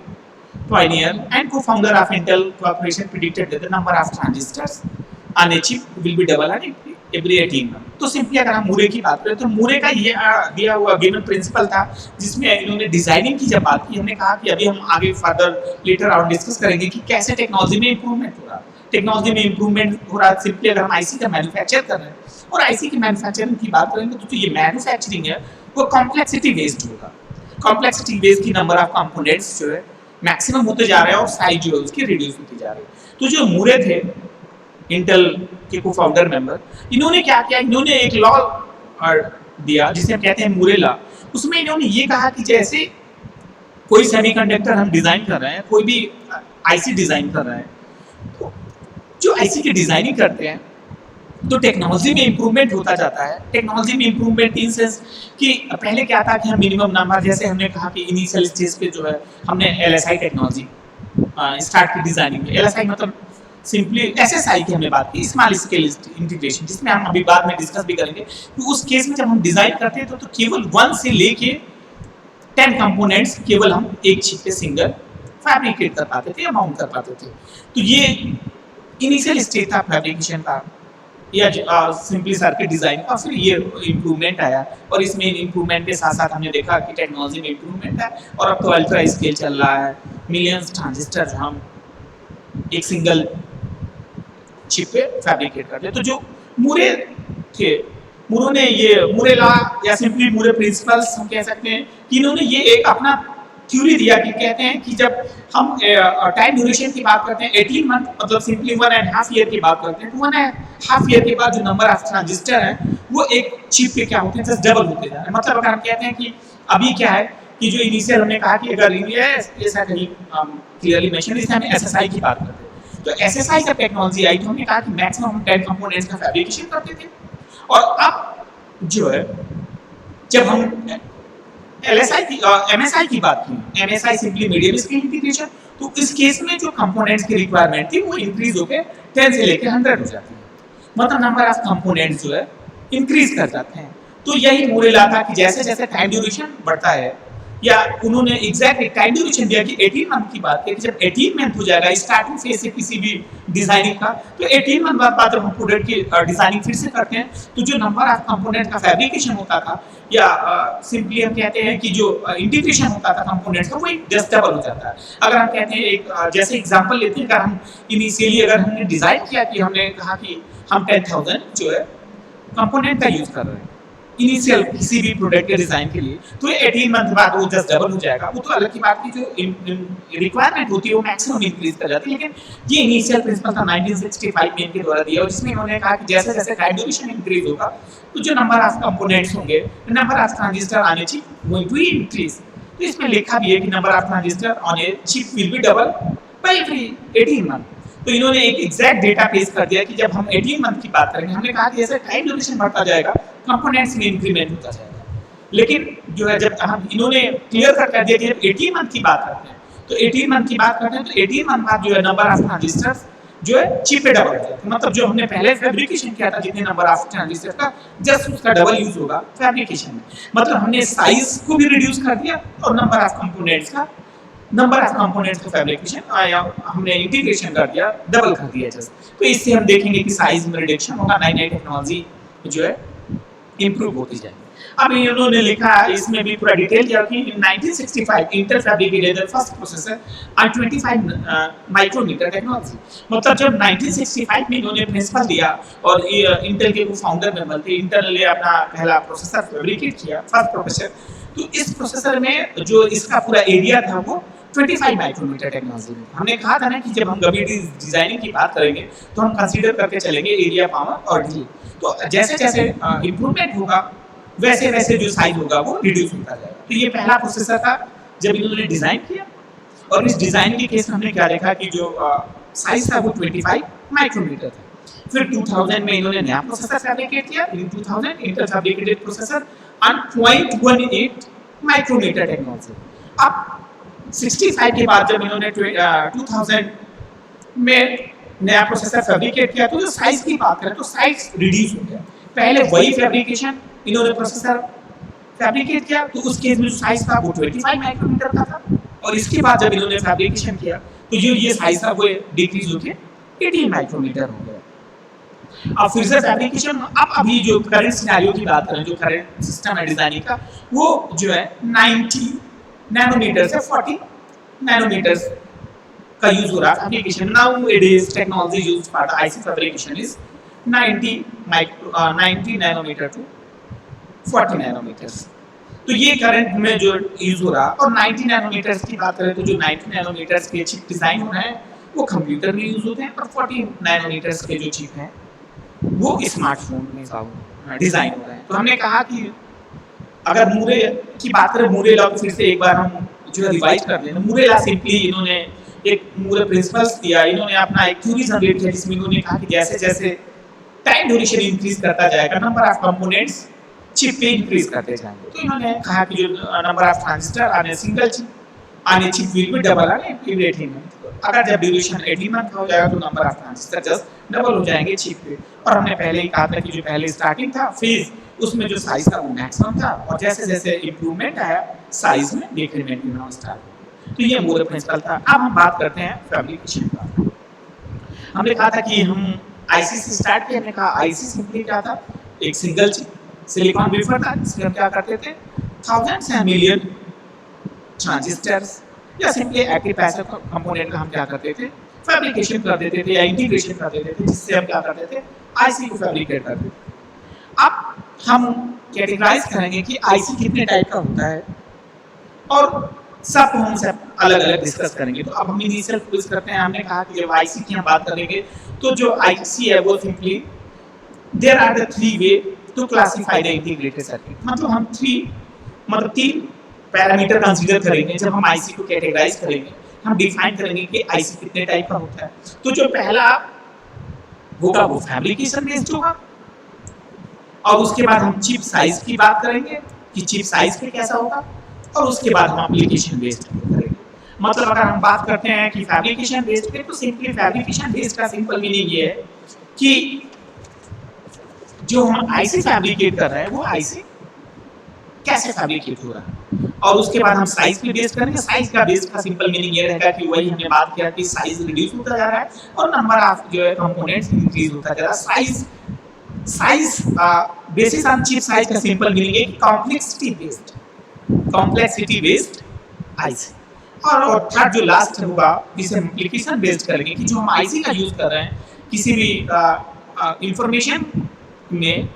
pioneer and co-founder of Intel Corporation predicted that the number of transistors on a chip will be double on every 18 months। तो simply अगर हम मूरे की बात करें तो मूरे का ये दिया हुआ गिवन प्रिंसिपल था, जिसमें इन्होंने डिजाइनिंग की जब बात की, हमने कहा कि अभी हम आगे फर्दर लेटर ऑन डिस्कस करेंगे कि कैसे टेक्नोलॉजी में इंप्रूवमेंट हो रहा है। टेक्नोलॉजी में इंप्रूवमेंट हो रहा है सिंपली अगर हम आईसी का मैन्युफैक्चर कर रहे हैं और आईसी की मैन्युफैक्चरिंग की बात करेंगे तो ये मैन्युफैक्चरिंग है वो कॉम्प्लेक्सिटी बेस्ड होगा। कॉम्प्लेक्सिटी बेस्ड की नंबर ऑफ कंपोनेंट्स जो है मैक्सिमम होते जा रहे हैं और साइज जो है उसकी रिड्यूस होती जा रही है। तो जो मूरे थे इंटेल के को फाउंडर मेंबर, इन्होंने क्या किया, इन्होंने एक लॉ दिया जिसे हम कहते हैं मूरे लॉ। उसमें इन्होंने ये कहा कि जैसे कोई सेमीकंडक्टर हम डिजाइन कर रहे हैं, कोई भी आईसी डिजाइन कर रहे हैं, तो जो आईसी की डिजाइनिंग करते हैं तो टेक्नोलॉजी में इंप्रूवमेंट होता जाता है। टेक्नोलॉजी में इंप्रूवमेंट इन सेंस कि पहले क्या था कि हम मिनिमम नंबर, जैसे हमने कहा कि इनिशियल स्टेज पे जो है हमने एलएसआई टेक्नोलॉजी स्टार्ट की डिजाइनिंग में। एलएसआई मतलब सिंपली एसएसआई की हमने बात की, स्मॉल स्केल इंटीग्रेशन, जिसमें हम अभी बाद में डिस्कस भी करेंगे। तो उस केस में जब हम डिजाइन करते हैं तो केवल 1 से लेके 10 कंपोनेंट्स केवल हम एक चिप पे सिंगल फैब्रिकेट कर पाते थे या माउंट कर पाते थे। तो ये इनिशियल स्टेज था फैब्रिकेशन का या सिंपली सर्किट डिजाइन का। फिर ये इम्प्रूवमेंट आया और इसमें इम्प्रूवमेंट के साथ साथ हमने देखा कि टेक्नोलॉजी में इम्प्रूवमेंट है और अब तो अल्ट्रा स्केल चल रहा है, मिलियंस ट्रांजिस्टर हम एक सिंगल चिप पे फैब्रिकेट करते हैं। तो जो मूरे थे, मूरों ने ये मूरे लॉ या सिंपली मूरे प्रिंसिपल्स हम कह सकते हैं कि इन्होंने ये एक अपना थ्योरी दिया कि कहते हैं कि जब हम टाइम ड्यूरेशन की बात करते हैं 18 मंथ मतलब सिंपली 1.5 ईयर की बात करते हैं, तो 1.5 ईयर के बाद जो नंबर ऑफ ट्रांजिस्टर है वो एक चिप पे क्या होते हैं जस्ट डबल होते जा रहे हैं। मतलब अगर हम कहते हैं कि अभी क्या है कि जो इनिशियल हमने कहा कि अगर ये शायद कहीं क्लियरली मेंशन इसमें हम एसएसआई की बात करते हैं, तो एसएसआई जब टेक्नोलॉजी आई तो हमने कहा कि मैक्सिमम हम 10 कंपोनेंट्स का फैब्रिकेशन करते थे। और अब जो है जब हम एलएसआई की एमएसआई की बात की, MSI simply medium scale integration, तो इस केस में जो कंपोनेंट्स की रिक्वायरमेंट थी वो इंक्रीज होकर 10 से लेकर 100 हो जाती है। मतलब नंबर ऑफ कंपोनेंट्स जो है इंक्रीज कर जाते हैं। तो यही मूरे लॉ था कि जैसे जैसे टाइम ड्यूरेशन बढ़ता है, या उन्होंने एग्जैक्ट टाइम ड्यूरेशन दिया कि 18 मंथ की बात है कि जब 18 मंथ हो जाएगा स्टार्टिंग फेज से किसी भी डिजाइनिंग का, तो 18 मंथ बाद जब हम प्रोडक्ट की डिजाइनिंग फिर से करते हैं तो जो नंबर ऑफ कंपोनेंट का फैब्रिकेशन होता था या सिंपली हम कहते हैं कि जो इंटीग्रेशन होता था कंपोनेंट्स का वो जस्ट डबल हो जाता है। अगर हम कहते हैं एक जैसे एग्जांपल लेते हैं, अगर हम इनिशियली अगर हमने डिजाइन किया कि हमने कहा कि हम 10,000 जो है कंपोनेंट का यूज कर रहे हैं इनिशियल किसी भी प्रोडक्ट के डिजाइन के लिए, तो 18 मंथ बाद वो जस्ट डबल हो जाएगा। वो तो अलग की बात की जो रिक्वायरमेंट होती है वो मैक्सिमम इंक्रीज कर जाती है। लेकिन ये इनिशियल प्रिंसिपल था 1965 में इनके द्वारा दिया, जिसमें उन्होंने कहा कि जैसे जैसे टाइम ड्यूरेशन इंक्रीज होगा तो जो नंबर ऑफ कंपोनेंट्स होंगे, नंबर ऑफ ट्रांजिस्टर आने चिप गोइंग टू इंक्रीज। तो इसमें लिखा भी है कि number of transistor on a chip will be double by every 18 month. तो इन्होंने एक एग्जैक्ट डेटा पेश कर दिया कि जब हम 18 मंथ की बात करेंगे, हमने कहा कि जैसे टाइम ड्यूरेशन बढ़ता जाएगा कंपोनेंट्स में इंक्रीमेंट होता जाएगा। लेकिन जो है जब हम इन्होंने क्लियर कर दिया कि जब 18 मंथ की बात करते हैं तो 18 मंथ की बात करते हैं तो 18 मंथ बाद जो है नंबर ऑफ ट्रांजिस्टर्स जो है चिप पे डबल हो जाता है। मतलब जो हमने पहले फैब्रिकेशन किया था जितने नंबर ऑफ ट्रांजिस्टर का जस्ट उसका डबल यूज होगा फैब्रिकेशन में। मतलब हमने साइज को भी रिड्यूस कर दिया और नंबर ऑफ कंपोनेंट्स का फैब्रिकेशन हमने इंटीग्रेशन कर दिया, डबल कर दिया जस्ट। तो इससे हम देखेंगे कि साइज में रिडक्शन होगा, नई नई टेक्नोलॉजी जो है इंप्रूव होती जाएगी। अब इन्होंने लिखा इसमें भी पूरा डिटेल किया कि in 1965 Intel fabricated the first processor on 25 micrometer technology. मतलब जब 1965 में इन्होंने प्रिंसिपल दिया और इंटेल के वो फाउंडर मेंबर थे, इंटेल ने अपना पहला प्रोसेसर फैब्रिकेट किया, फर्स्ट प्रोसेसर। तो इस प्रोसेसर में जो इसका पूरा एरिया था वो 25 माइक्रोमीटर टेक्नोलॉजी में। हमने कहा था ना कि जब हम कभी डिजाइनिंग की बात करेंगे तो हम कंसीडर करके चलेंगे एरिया, पावर और डी। तो जैसे जैसे इंप्रूवमेंट होगा वैसे वैसे जो साइज होगा वो रिड्यूस होता जाएगा। तो ये पहला प्रोसेसर था जब इन्होंने डिजाइन किया, और इस डिजाइन के केस में हमने क्या देखा कि जो साइज था वो 25 माइक्रोमीटर था। फिर 2000 में इन्होंने नया प्रोसेसर फैब्रिकेट किया, in 2000 Intel fabricated processor on 0.18 micrometer technology. अब 65 के बाद जब इन्होंने 2000 में नया प्रोसेसर फैब्रिकेट किया तो जो साइज की बात करें तो साइज रिड्यूस हो गया। पहले वही फैब्रिकेशन इन्होंने प्रोसेसर फैब्रिकेट किया तो उस केस में जो साइज था वो 25 माइक्रोमीटर का था, और इसके बाद जब इन्होंने फैब्रिकेशन किया तो जो ये साइज था वो डिक्रीज होकर 18 माइक्रोमीटर हो गया। अब फिर से फैब्रिकेशन, अब अभी जो करंट सिनेरियो की बात करें, जो करंट सिस्टम है डिजाइनिंग का, वो जो है 90 नैनोमीटर से 40 नैनोमीटर का यूज हो रहा है fabrication. Now it is technology used for the IC fabrication is 90 nanometer to 40 nanometer. तो ये करंट में जो यूज हो रहा, और 90 नैनोमीटर की बात करें तो जो 90 नैनोमीटर के चिप डिजाइन हो रहे हैं वो कंप्यूटर में यूज होते हैं, और 40 नैनोमीटर के जो चिप हैं वो स्मार्टफोन में डिजाइन हो रहे हैं। तो हमने कहा कि अगर मूरे की बात करें, मूरे लॉ फिर से एक बार हम जो है रिवाइज कर लें। मूरे लॉ सिंपली इन्होंने एक मूरे प्रिंसिपल्स दिया, इन्होंने अपना एक थ्योरी जनरेट किया जिसमें इन्होंने कहा कि जैसे जैसे टाइम ड्यूरेशन इंक्रीज करता जाएगा नंबर ऑफ कंपोनेंट्स चिप पे इंक्रीज करते जाएंगे। तो इन्होंने कहा कि जो नंबर ऑफ ट्रांजिस्टर आने सिंगल चिप आने चिप विल बी डबल आने 18 मंथ। अगर जब ड्यूरेशन 18 मंथ का हो जाएगा तो number of transistor just double हो जाएंगे चिप पे। और हमने पहले ही कहा था कि जो पहले स्टार्टिंग था फेज, उसमें जो साइज था वो मैक्सिमम था, और जैसे जैसे इंप्रूवमेंट आया साइज में डिक्रीमेंट होना स्टार्ट। तो ये मूल प्रिंसिपल था। अब हम बात करते हैं फैब्रिकेशन का। हमने कहा था कि हम आईसी से स्टार्ट किया। हमने कहा आईसी सिंपली क्या था, एक सिंगल चिप सिलिकॉन वेफर था जिसमें हम क्या करते थे, थाउजेंड्स एंड मिलियन ट्रांजिस्टर्स या सिंपली एक्टिव पैसिव कंपोनेंट का हम क्या करते थे, फैब्रिकेशन कर देते थे या इंटीग्रेशन कर देते थे, जिससे हम क्या करते थे, आईसी को फैब्रिकेट कर देते थे। अब हम कैटेगराइज करेंगे कि आईसी कितने टाइप का होता है, और सब हम सब अलग अलग डिस्कस करेंगे। तो अब हम इनिशियल क्विज करते हैं। हमने कहा कि जब आईसी की हम बात करेंगे तो जो आईसी है वो simply there are the three ways to classify the integrated circuit. मतलब हम तीन पैरामीटर कंसीडर करेंगे जब हम आईसी को कैटेगराइज करेंगे। हम डिफाइन करेंगे कि आईसी कितने टाइप का होता है। तो जो पहला होगा वो फैब्रिकेशन बेस्ड होगा, और उसके बाद हम चिप साइज की बात करेंगे कि चिप साइज पे कैसा होगा, और उसके बाद हम एप्लीकेशन बेस्ड करेंगे। मतलब अगर हम बात करते हैं कि फैब्रिकेशन बेस्ड पे, तो सिंपली फैब्रिकेशन बेस्ड का सिंपल मीनिंग ये है कि जो हम आईसी फैब्रिकेट कर रहे हैं वो आईसी कैसे फैब्रिकेट हो रहा है, और उसके बाद हम साइज पे बेस्ड करेंगे। साइज का बेस्ड का सिंपल मीनिंग ये रहेगा कि वही हमने बात किया कि साइज रिड्यूस होता जा रहा है और नंबर ऑफ जो है कंपोनेंट्स इंक्रीज होता जा रहा है। Size basis on chip size का सिंपल मीनिंग है कि कॉम्प्लेक्सिटी बेस्ड आईसी। और थर्ड जो लास्ट होगा जिसे हम एप्लीकेशन बेस्ड करेंगे कि जो हम आईसी का यूज कर रहे हैं किसी भी इंफॉर्मेशन में,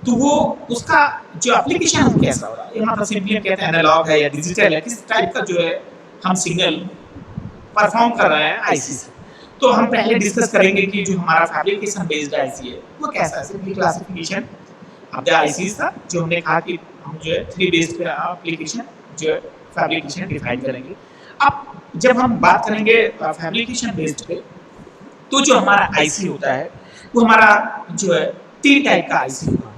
तो वो उसका जो एप्लीकेशन कैसा हो रहा है, मतलब सिंपली हम कहते हैं एनालॉग है या डिजिटल है, किस टाइप का जो है हम सिग्नल परफॉर्म कर रहे हैं आईसी से। तो हम पहले डिस्कस करेंगे कि जो हमारा फैब्रिकेशन बेस्ड आईसी है वो कैसा है। Simply classification of the ICs था, जो हमने कहा कि हम जो है थ्री बेस्ड एप्लीकेशन जो है फैब्रिकेशन डिफाइन करेंगे। अब जब हम बात करेंगे फैब्रिकेशन बेस्ड पे, तो जो हमारा आईसी होता है वो हमारा जो है तीन टाइप का आईसी होगा।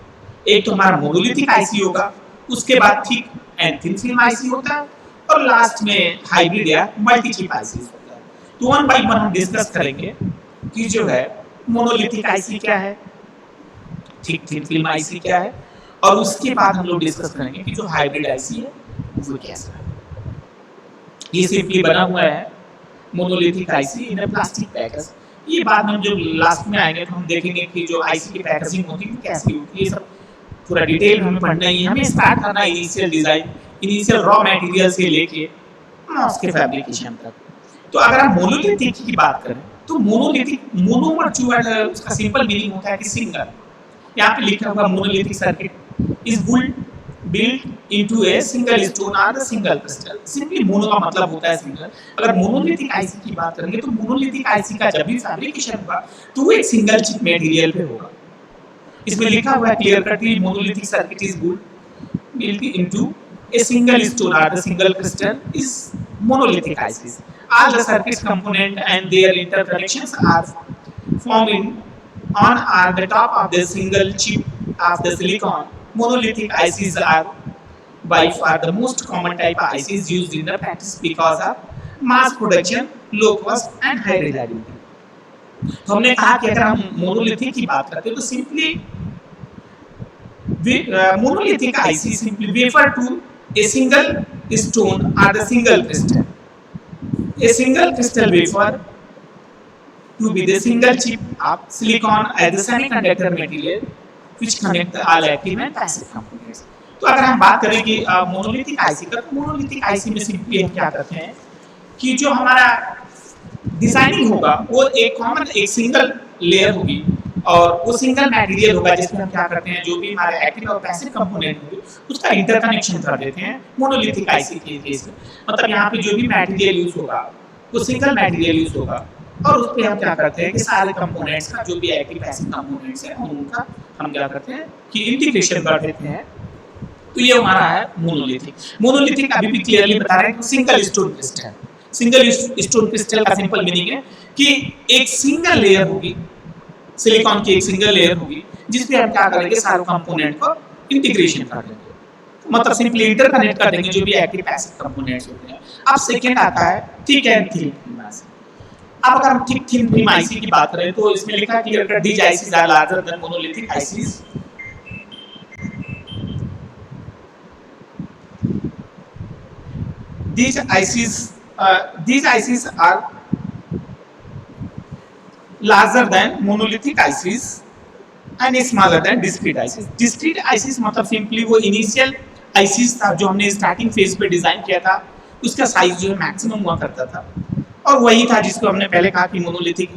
एक तो हमारा मोनोलिथिक आईसी होगा, उसके बाद thick and thin film IC होता है, और लास्ट में हाइब्रिड या मल्टी चिप आईसी होता है। तो वन बाय वन हम डिस्कस करेंगे कि जो है मोनोलिथिक आईसी क्या है, थिक थिन फिल्म आईसी क्या है, और उसके बाद हम लोग डिस्कस करेंगे कि जो हाइब्रिड आईसी है वो कैसा है। ये सिंपली बना हुआ है मोनोलिथिक आईसी इन अ प्लास्टिक पैकेज। ये बाद में जो लास्ट में आएंगे तो हम देखेंगे कि जो आईसी की पैकेजिंग होती है कैसी होती है, ये सब पूरा डिटेल हमें पढ़ना ही है, हमें स्टार्ट करना है initial design, initial raw material से लेके उसके फैब्रिकेशन तक। तो अगर हम मोनोलिथिक की बात करें तो मोनोलिथिक, मोनोमर जो है उसका सिंपल मीनिंग होता है कि सिंगल। यहाँ पे लिखा हुआ monolithic circuit is built into a single stone or a single crystal। Simply mono का मतलब होता है सिंगल। अगर मोनोलिथिक आईसी की बात करेंगे तो मोनोलिथिक आईसी का जब भी फैब्रिकेशन होगा तो वो एक सिंगल चिप मटेरियल पे होगा। इसमें लिखा हुआ है क्लियर कटली monolithic circuit is built into a single stone or the single crystal is monolithic ICs। All the circuit component and their interconnections are formed on or the top of the single chip of the silicon। Monolithic ICs are by far the most common type of ICs used in the practice because of mass production, low cost and high reliability। तो हमने कहा कि अगर हम monolithic की बात करते हैं तो simply monolithic IC simply refer to a single stone or the single crystal। A single crystal wafer to be the single chip of silicon as the semiconductor material which connect the all active and passive components। तो अगर हम बात करें कि monolithic IC का, तो monolithic IC में simply हम क्या करते हैं कि जो हमारा डिजाइनिंग होगा वो एक कॉमन एक सिंगल लेयर होगी और वो सिंगल मटेरियल होगा जिसमें हम क्या करते हैं जो भी हमारे एक्टिव और पैसिव कंपोनेंट होंगे उसका इंटरकनेक्शन कर देते हैं मोनोलिथिक आईसी के केस में। मतलब यहाँ पे जो भी मटेरियल यूज होगा वो सिंगल मटेरियल यूज होगा और उस पे हम क्या करते हैं कि सारे कंपोनेंट्स का जो भी एक्टिव पैसिव कंपोनेंट्स है उनका हम क्या करते हैं कि इंटीग्रेशन कर देते हैं। तो ये हमारा है मोनोलिथिक। मोनोलिथिक अभी भी क्लियरली बता रहे हैं कि single stone crystal. Single stone crystal का सिंपल मीनिंग है कि एक सिंगल लेयर होगी, सिलिकॉन की एक सिंगल लेयर होगी जिसपे हम क्या करेंगे सारे कंपोनेंट को इंटीग्रेशन कर देंगे। मतलब सिंपली इंटरकनेक्ट कर देंगे जो भी एक्टिव पैसिव कंपोनेंट्स होते हैं। अब सेकंड आता है thick and thin film IC. अब अगर हम थिक थिन फिल्म आईसी की बात करें तो इसमें लिखा है clear cut these ICs are larger than monolithic ICs. These ICs are larger than monolithic ICs and smaller than discrete ICs। Discrete ICs मतलब सिंपली वो इनिशियल ICs था जो हमने स्टार्टिंग फेज पे डिजाइन किया था उसका साइज जो है मैक्सिमम हुआ करता था और वही था जिसको हमने पहले कहा कि मोनोलिथिक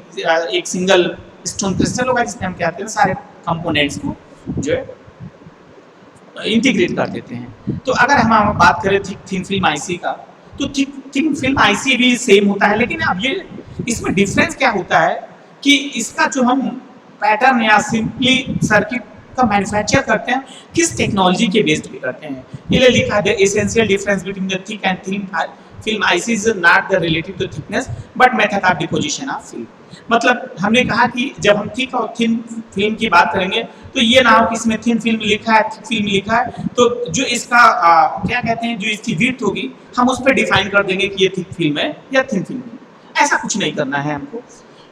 एक सिंगल स्टोन क्रिस्टल होगा जिसमें हम क्या करते हैं सारे कंपोनेंट्स को जो है इंटीग्रेट कर देते हैं। तो अगर हम बात करें थिक थिन फिल्म आईसी का तो थिन फिल्म आईसी भी सेम होता है लेकिन अब ये इसमें डिफरेंस क्या होता है कि इसका जो हम पैटर्न या सिंपली सर्किट का मैन्युफैक्चर करते हैं किस टेक्नोलॉजी के बेस्ड पे करते हैं। ये लिखा है the essential difference between the thick and thin film IC is not the relative to thickness but method of deposition of film. मतलब हमने कहा कि जब हम थिक और थिन फिल्म की बात करेंगे तो ये ना हो कि इसमें थिन फिल्म लिखा है थिक फिल्म लिखा है तो जो इसका क्या कहते हैं जो इसकी विड्थ होगी हम उस पर डिफाइन कर देंगे कि ये थिक फिल्म है या थिन फिल्म है। ऐसा कुछ नहीं करना है हमको।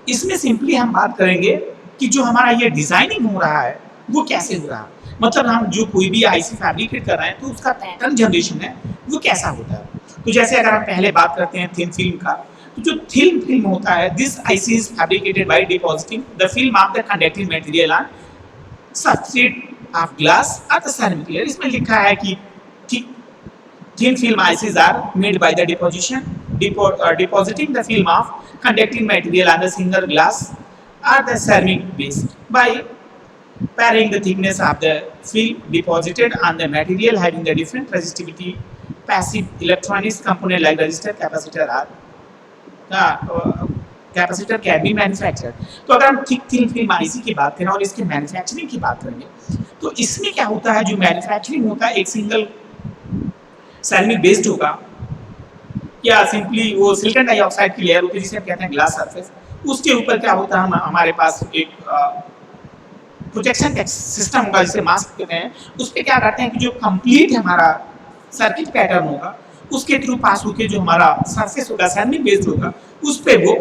इसमें सिंपली हम बात करेंगे कि जो हमारा ये डिजाइनिंग हो रहा है वो कैसे हो रहा है। मतलब हम जो कोई भी आईसी फैब्रिकेट कर रहे हैं तो उसका पैटर्न जनरेशन है वो कैसा होता है। तो जैसे अगर हम पहले बात करते हैं थिन फिल्म का तो जो थिन फिल्म होता है this IC is fabricated by depositing the film of the conductive material on substrate of glass और द सेरेमिक लेयर। इसमें लिखा है कि thin film ICs are made by the depositing the film of conducting material on the single glass or the ceramic base by varying the thickness of the film deposited on the material having the different resistivity passive electronics component like resistor capacitor or capacitor can be manufactured. तो अगर हम thick thin film IC की बात करें और इसके manufacturing की बात करेंगे तो इसमें क्या होता है जो मैन्युफैक्चरिंग होता है एक सिंगल सेरेमिक बेस्ड होगा या सिंपली वो सिलिकॉन डाइऑक्साइड की लेयर होती है जिसे हम कहते हैं ग्लास सरफेस। उसके ऊपर क्या होता है हमारे पास एक प्रोटेक्शन सिस्टम होगा जिसे मास्क कहते हैं। उस पर क्या करते हैं कि जो कंप्लीट हमारा सर्किट पैटर्न होगा उसके थ्रू पास होकर जो हमारा सरफेस होगा सेरेमिक बेस्ड होगा उस पे वो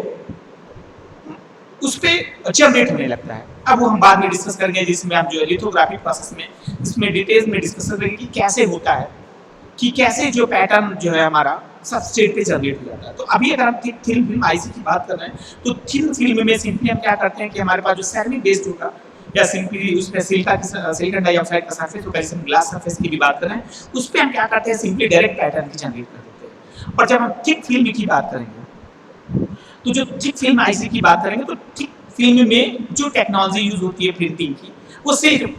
उस पे जनरेट होने लगता है। अब वो हम बाद में डिस्कस करेंगे जिसमें हम जो लिथोग्राफी प्रोसेस में इसमें डिटेल्स में डिस्कस करेंगे कि कैसे होता है कि कैसे जो पैटर्न जो है हमारा सबस्ट्रेट पे जनरेट हो जाता है। तो अभी अगर हम थिन फिल्म आईसी की बात कर रहे हैं तो थिन फिल्म में सिंपली हम क्या करते हैं कि हमारे पास जो सेरेमिक बेस्ड होगा या सिंपली उस पे सिलिकॉन डाइऑक्साइड का सरफेस होता है, जिसमें ग्लास सरफेस की भी बात कर रहे हैं, उस पे हम क्या करते हैं, सिंपली डायरेक्ट पैटर्न की जनरेट कर देते हैं। और जब हम थिक फिल्म की बात करेंगे, तो जो थिक फिल्म आईसी की बात करेंगे, तो थिक फिल्म में जो टेक्नोलॉजी यूज होती है प्रिंटिंग की, वो सिर्फ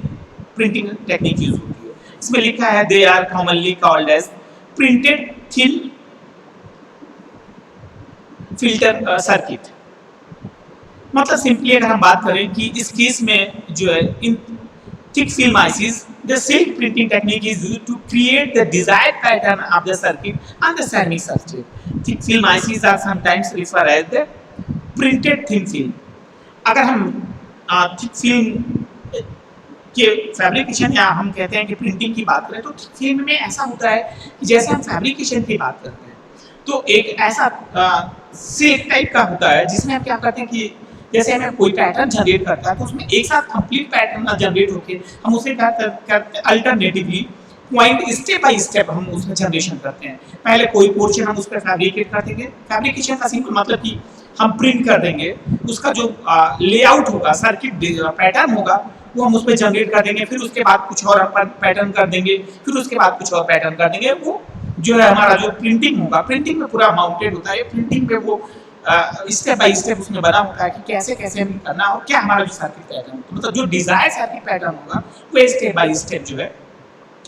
प्रिंटिंग टेक्निक यूज होती है। इसमें लिखा है they are commonly called as printed thin filter circuit. मतलब सिंपली अगर हम बात करें कि इस केस में जो है इन thick film ICs, the silk printing technique is used to create the desired pattern of the circuit on the ceramic substrate. Thick film ICs are sometimes referred as the printed thin film. अगर हम thick film के fabrication या हम कहते हैं कि printing की बात करें, तो थिक फिल्म में ऐसा होता है कि जैसे हम फैब्रिकेशन की बात करते हैं, तो एक ऐसा सिल्क टाइप का होता है जिसमें हम क्या करते हैं कि जैसे हमें कोई पैटर्न जनरेट करता है, तो उसमें एक साथ कंप्लीट पैटर्न जनरेट होके हम उसे क्या करते हैं, alternatively point step by step हम उसमें जनरेशन करते हैं। पहले कोई पोर्शन हम उस पर फैब्रिकेट कर देंगे, फैब्रिकेशन का सिंपल मतलब कि हम प्रिंट कर देंगे, उसका जो लेआउट होगा, सर्किट पैटर्न होगा, वो हम उस पर जनरेट कर देंगे, फिर उसके बाद कुछ और पैटर्न कर देंगे, फिर उसके बाद कुछ और पैटर्न कर देंगे। वो जो है हमारा जो प्रिंटिंग होगा, प्रिंटिंग में पूरा माउंटेड होता है, प्रिंटिंग में वो स्टेप बाय स्टेप उसमें बना होता है कि कैसे कैसे हमें करना और क्या हमारा जो सर्किट पैटर्न, तो मतलब जो डिजायर सर्किट पैटर्न होगा वो स्टेप बाय स्टेप जो है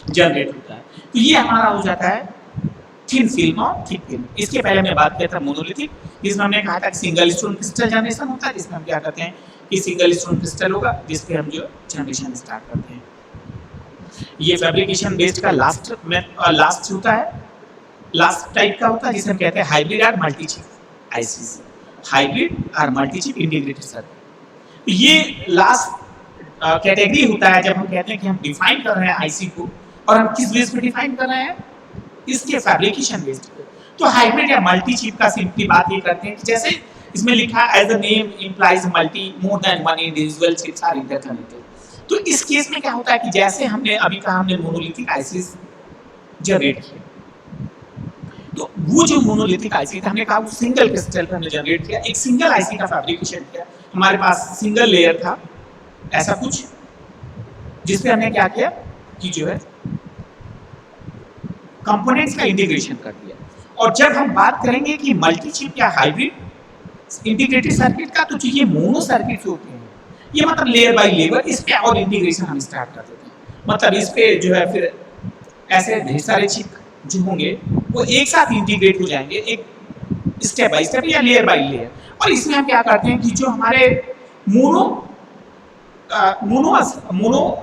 जनरेट होता है। तो ये हमारा हो जाता है थिन फिल्म और थिक फिल्म। इसके पहले मैं बात किया था मोनोलिथिक, जिसमें हमने कहा था कि सिंगल स्टोन क्रिस्टल जनरेशन होता है, जिसमें हम क्या करते हैं कि सिंगल स्टोन क्रिस्टल होगा जिस पे हम जो जनरेशन स्टार्ट करते हैं। ये फैब्रिकेशन बेस्ड का लास्ट होता है, लास्ट टाइप का होता है जिसे हम कहते हैं हाइब्रिड और मल्टी चिप आईसीज, हाइब्रिड और मल्टी चिप इंटीग्रेटेड सर्किट। ये लास्ट कैटेगरी होता है जब हम कहते हैं कि हम डिफाइन कर रहे हैं आईसी को, और हम किस बेस पे डिफाइन कर रहे हैं, इसके फैब्रिकेशन बेस्ड पे। तो हाइब्रिड या मल्टी चिप का सिंपली बात ये करते हैं कि जैसे इसमें लिखा as the name implies multi more than one individual chips are interconnected. तो इस केस में क्या होता है कि जैसे हमने अभी कहा हमने मोनोलिथिक आईसीज जनरेट किया, तो वो जो मोनोलिथिक आईसी था हमने कहा वो सिंगल क्रिस्टल पे हमने जनरेट किया, एक सिंगल आईसी का फैब्रिकेशन किया, हमारे पास सिंगल लेयर था ऐसा कुछ, जिसपे हमने क्या किया कि जो है कंपोनेंट्स का इंटीग्रेशन कर दिया। और जब हम बात करेंगे कि मल्टी चिप या हाइब्रिड इंटीग्रेटेड सर्किट का, तो ये मोनो सर्किट होते हैं, ये मतलब लेयर बाय लेयर इस पे और इंटीग्रेशन हम स्टार्ट कर देते हैं। मतलब इस पे जो है फिर ऐसे ढेर सारे चिप जो होंगे वो एक साथ इंटीग्रेट हो जाएंगे, एक स्टेप बाय स्टेप या लेयर बाय लेयर। और इसमें हम क्या करते हैं कि जो हमारे मोनो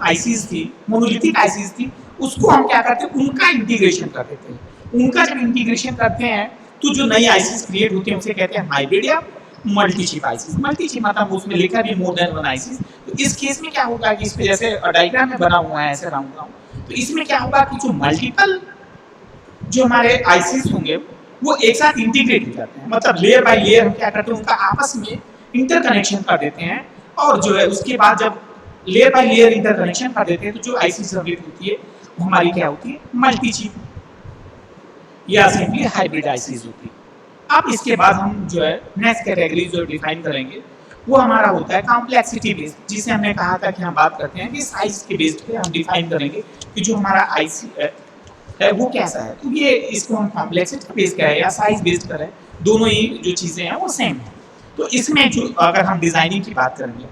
आईसीज थी, मोनोलिथिक आईसीज थी, उसको हम क्या करते हैं, उनका इंटीग्रेशन कर देते हैं। उनका जब इंटीग्रेशन करते हैं तो जो नई आईसीज क्रिएट होती है उसे कहते हैं हाइब्रिड या multi chip ICs. Multi chip मतलब उसमें लिखा भी मोर देन वन आईसीज। तो इस केस में क्या होगा कि इस पे जैसे डायग्राम में बना हुआ है ऐसे राउंड राउंड, तो इसमें क्या होगा कि जो मल्टीपल जो हमारे आईसीज होंगे वो एक साथ इंटीग्रेट हो जाते हैं। मतलब लेयर बाय लेयर हम क्या करते हैं, उनका आपस में इंटरकनेक्शन कर देते हैं, और जो है उसके बाद जब लेयर बाय लेयर इंटरकनेक्शन कर देते हैं तो जो आईसी जनरेट होती है वो हमारी क्या होती है, मल्टी चिप या सिंपली हाइब्रिड आईसीज होती है। अब इसके बाद हम जो है नेक्स्ट कैटेगरी जो डिफाइन करेंगे वो हमारा होता है कॉम्प्लेक्सिटी बेस्ड, जिसे हमने कहा था कि हम बात करते हैं कि साइज के बेस्ड पे हम डिफाइन करेंगे कि जो हमारा आईसी है वो कैसा है। तो ये इसको हम कॉम्प्लेक्सिटी बेस्ड करें या साइज बेस्ड करें, दोनों ही जो चीज़ें हैं वो सेम है। तो इसमें जो अगर हम डिज़ाइनिंग की बात करेंगे,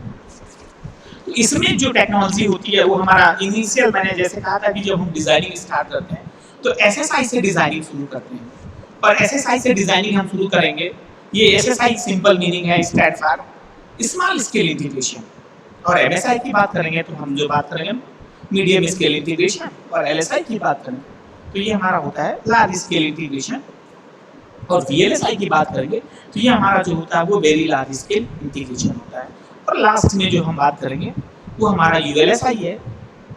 तो इसमें जो टेक्नोलॉजी होती है वो हमारा इनिशियल, मैंने जैसे कहा था कि जब हम डिज़ाइनिंग स्टार्ट करते हैं तो एसएसआई से डिज़ाइनिंग शुरू करते हैं। और एसएसआई से डिज़ाइनिंग हम शुरू करेंगे, ये एसएसआई सिंपल मीनिंग है stand for small scale integration. और एमएसआई की बात करेंगे तो हम जो बात करेंगे मीडियम स्केल इंटीग्रेशन, और एलएसआई की बात करेंगे तो ये हमारा होता है लार्ज स्केल इंटीग्रेशन। और वीएलएसआई की बात करेंगे तो ये हमारा जो होता है वो वेरी लार्ज स्केल इंटीग्रेशन होता है। और लास्ट में जो हम बात करेंगे वो हमारा यूएलएसआई है,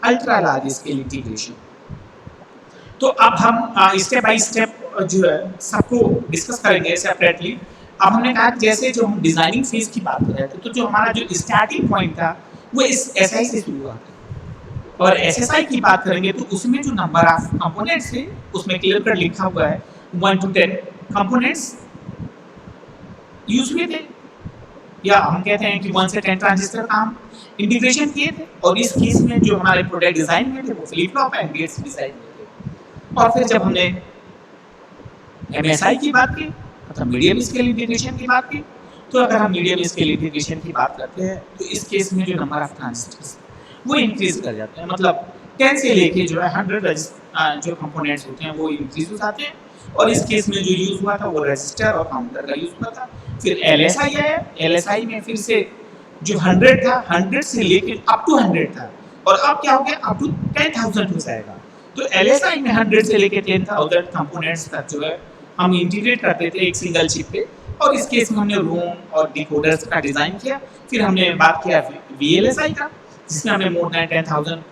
अल्ट्रा लार्ज स्केल इंटीग्रेशन। तो अब हम स्टेप बाय स्टेप जो है सबको डिस्कस करेंगे सेपरेटली। अब हमने कहा जैसे जो हम डिजाइनिंग फेज की बात कर रहे थे, तो जो हमारा जो स्टार्टिंग पॉइंट था वो इस एसआई से शुरू हुआ था। और एसएसआई की बात करेंगे तो उसमें जो नंबर ऑफ कंपोनेंट्स थे उसमें क्लियर कट लिखा हुआ है 1 to 10 कंपोनेंट्स यूज हुए थे। या हम कहते हैं कि 1 से 10 ट्रांजिस्टर का हम इंटीग्रेशन किए थे, और इस केस में जो हमारे प्रोडक्ट डिजाइन में थे वो flip flop and gates design में थे। और फिर जब हमने एमएसआई की बात की, मतलब मीडियम स्केल इंटीग्रेशन की बात की, तो अगर हम मीडियम स्केल इंटीग्रेशन की बात करते हैं तो इस केस में जो नंबर ऑफ ट्रांजिस्टर्स वो इंक्रीज कर जाते हैं, मतलब 10 से लेके जो है 100 जो कंपोनेंट्स होते हैं वो इंक्रीज हो जाते हैं। और इस केस में जो यूज हुआ था वो रजिस्टर और काउंटर का यूज हुआ था। फिर एलएसआई आया, एलएसआई में फिर से जो 100 था, 100 से लेके अप टू 100 था, और अब क्या हो गया, अप टू 10,000 हो जाएगा। तो एलएसआई में 100 से लेके 10,000 कंपोनेंट्स तक जो है हम इंटीग्रेट करते थे एक सिंगल चिप पे, और इस केस में हमने रोम और डिकोडर्स का डिजाइन किया। फिर हमने बात किया वीएलएसआई का, जिसमें हमने मोर देन 10,000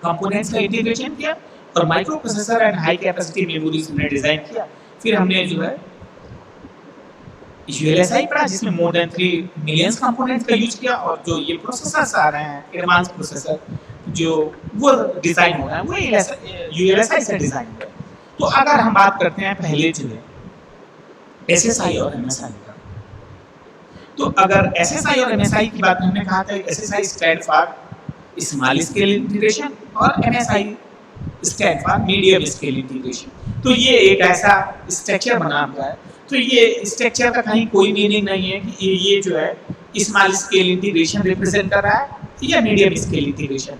कंपोनेंट्स का इंटीग्रेशन किया, और micro processor and high capacity memories हमने डिजाइन किया। फिर हमने जो है यूएलएसआई पढ़ा, जिसमें मोर देन 3 मिलियंस कंपोनेंट्स का यूज किया, और जो ये प्रोसेसर्स आ रहे हैं एडवांस प्रोसेसर जो वो डिजाइन हो रहा है वो यूएलएसआई से डिजाइन हुआ है। तो अगर हम बात करते हैं पहले जो है एसएसआई और एमएसआई का, तो अगर एसएसआई और एमएसआई की बात हमने कहा था, SSI stand for small scale integration और MSI stand for medium scale integration. तो ये एक ऐसा स्ट्रक्चर बना हुआ है। तो ये स्ट्रक्चर का कहीं कोई मीनिंग नहीं है कि ये जो है स्मॉल स्केल इंटीग्रेशन रिप्रेजेंट कर रहा है या मीडियम स्केल इंटीग्रेशन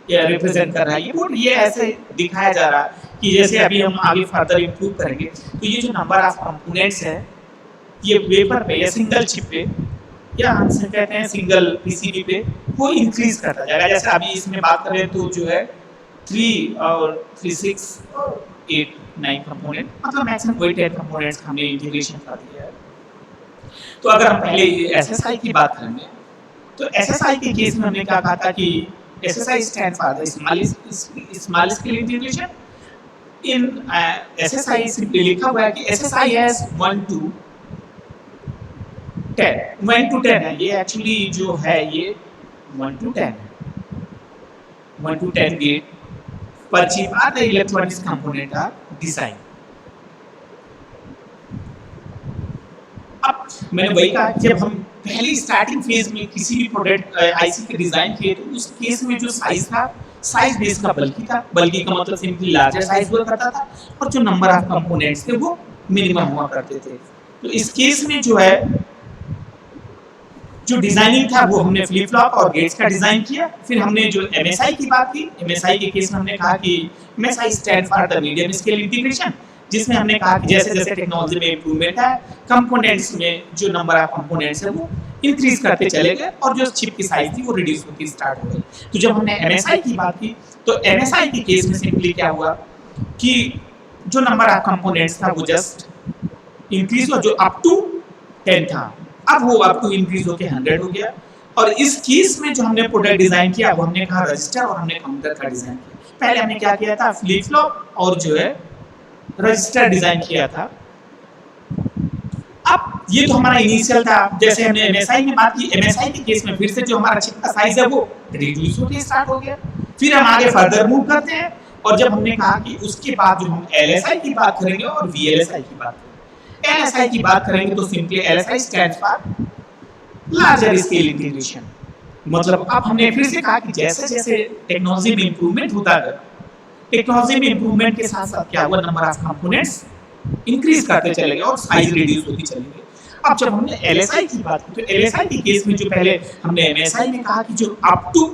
या रिप्रेजेंट कर रहा है। ये ऐसे दिखाया जा रहा है कि जैसे अभी हम आगे फर्दर इंप्रूव करेंगे तो ये जो नंबर ऑफ कंपोनेंट्स है ये वेफर पे या सिंगल चिप पे या हम कहते हैं सिंगल पीसीबी पे वो इंक्रीज करता जाएगा। जैसे अभी इसमें बात करें तो जो है 3 और 3 6 8 9 कंपोनेंट, मतलब मैक्सिमम वही 10 कंपोनेंट्स हमने इंटीग्रेशन कर दिया है। तो अगर हम पहले एसएसआई की बात करेंगे तो एसएसआई के केस में हमने क्या कहा था कि SSI stand for the small scale integration. In SSI simply लिखा हुआ है कि एसएसआई हैज 1 to 10 है। ये एक्चुअली जो है ये 1 to 10 है। 1 to 10 gate per chip are the electronics component are designed। अब मैंने वही कहा जब हम पहली स्टार्टिंग फेज में किसी भी प्रोडक्ट आईसी के डिजाइन किए तो उस केस में जो साइज था, साइज बेस का बल्कि था। बल्कि का मतलब सिंपली लार्जर साइज हुआ करता था और जो नंबर ऑफ कंपोनेंट्स थे वो मिनिमम हुआ करते थे। तो इस केस में जो है जो डिजाइनिंग था वो हमने फ्लिप फ्लॉप और गेट्स का डिजाइन किया। फिर हमने जो एमएसआई की बात की, एमएसआई के केस में हमने कहा कि MSI stand for the medium scale integration, जिसमें हमने कहा कि जैसे जैसे टेक्नोलॉजी में इंप्रूवमेंट है कंपोनेंट्स में जो नंबर ऑफ कंपोनेंट्स है वो इंक्रीज करते चले गए और जो चिप की साइज थी वो रिड्यूस होती स्टार्ट हो गई। तो जब हमने एमएसआई की बात की तो एमएसआई के केस में सिंपली क्या हुआ कि जो नंबर ऑफ कंपोनेंट्स था वो जस्ट इंक्रीज हुआ, जो अप टू 10 था अब वो अप टू इंक्रीज होकर 100 हो गया। और इस केस में जो हमने प्रोडक्ट डिजाइन किया वो हमने कहा रजिस्टर और हमने काउंटर का डिजाइन किया। पहले हमने क्या किया था, फ्लिप फ्लॉप और जो है रजिस्टर डिजाइन किया था। अब ये तो हमारा इनिशियल था। जैसे हमने एमएसआई में बात की, एमएसआई के केस में फिर से जो हमारा चिप का साइज है वो रिड्यूस होकर स्टार्ट हो गया। फिर हम आगे फर्दर मूव करते हैं और जब हमने कहा कि उसके बाद जो हम एलएसआई की बात करेंगे और वीएलएसआई की बात करेंगे। एलएसआई की बात करेंगे तो simply LSI stands for larger scale integration. मतलब अब हमने फिर से कहा कि जैसे जैसे टेक्नोलॉजी में इंप्रूवमेंट होता गया, टेक्नोलॉजी में इंप्रूवमेंट के साथ साथ क्या हुआ, नंबर ऑफ कंपोनेंट्स इंक्रीज करते चले गए और साइज रिड्यूस होती चली गई। अब जब हमने एलएसआई की बात की तो एलएसआई के केस में जो पहले हमने एमएसआई में कहा कि जो अप टू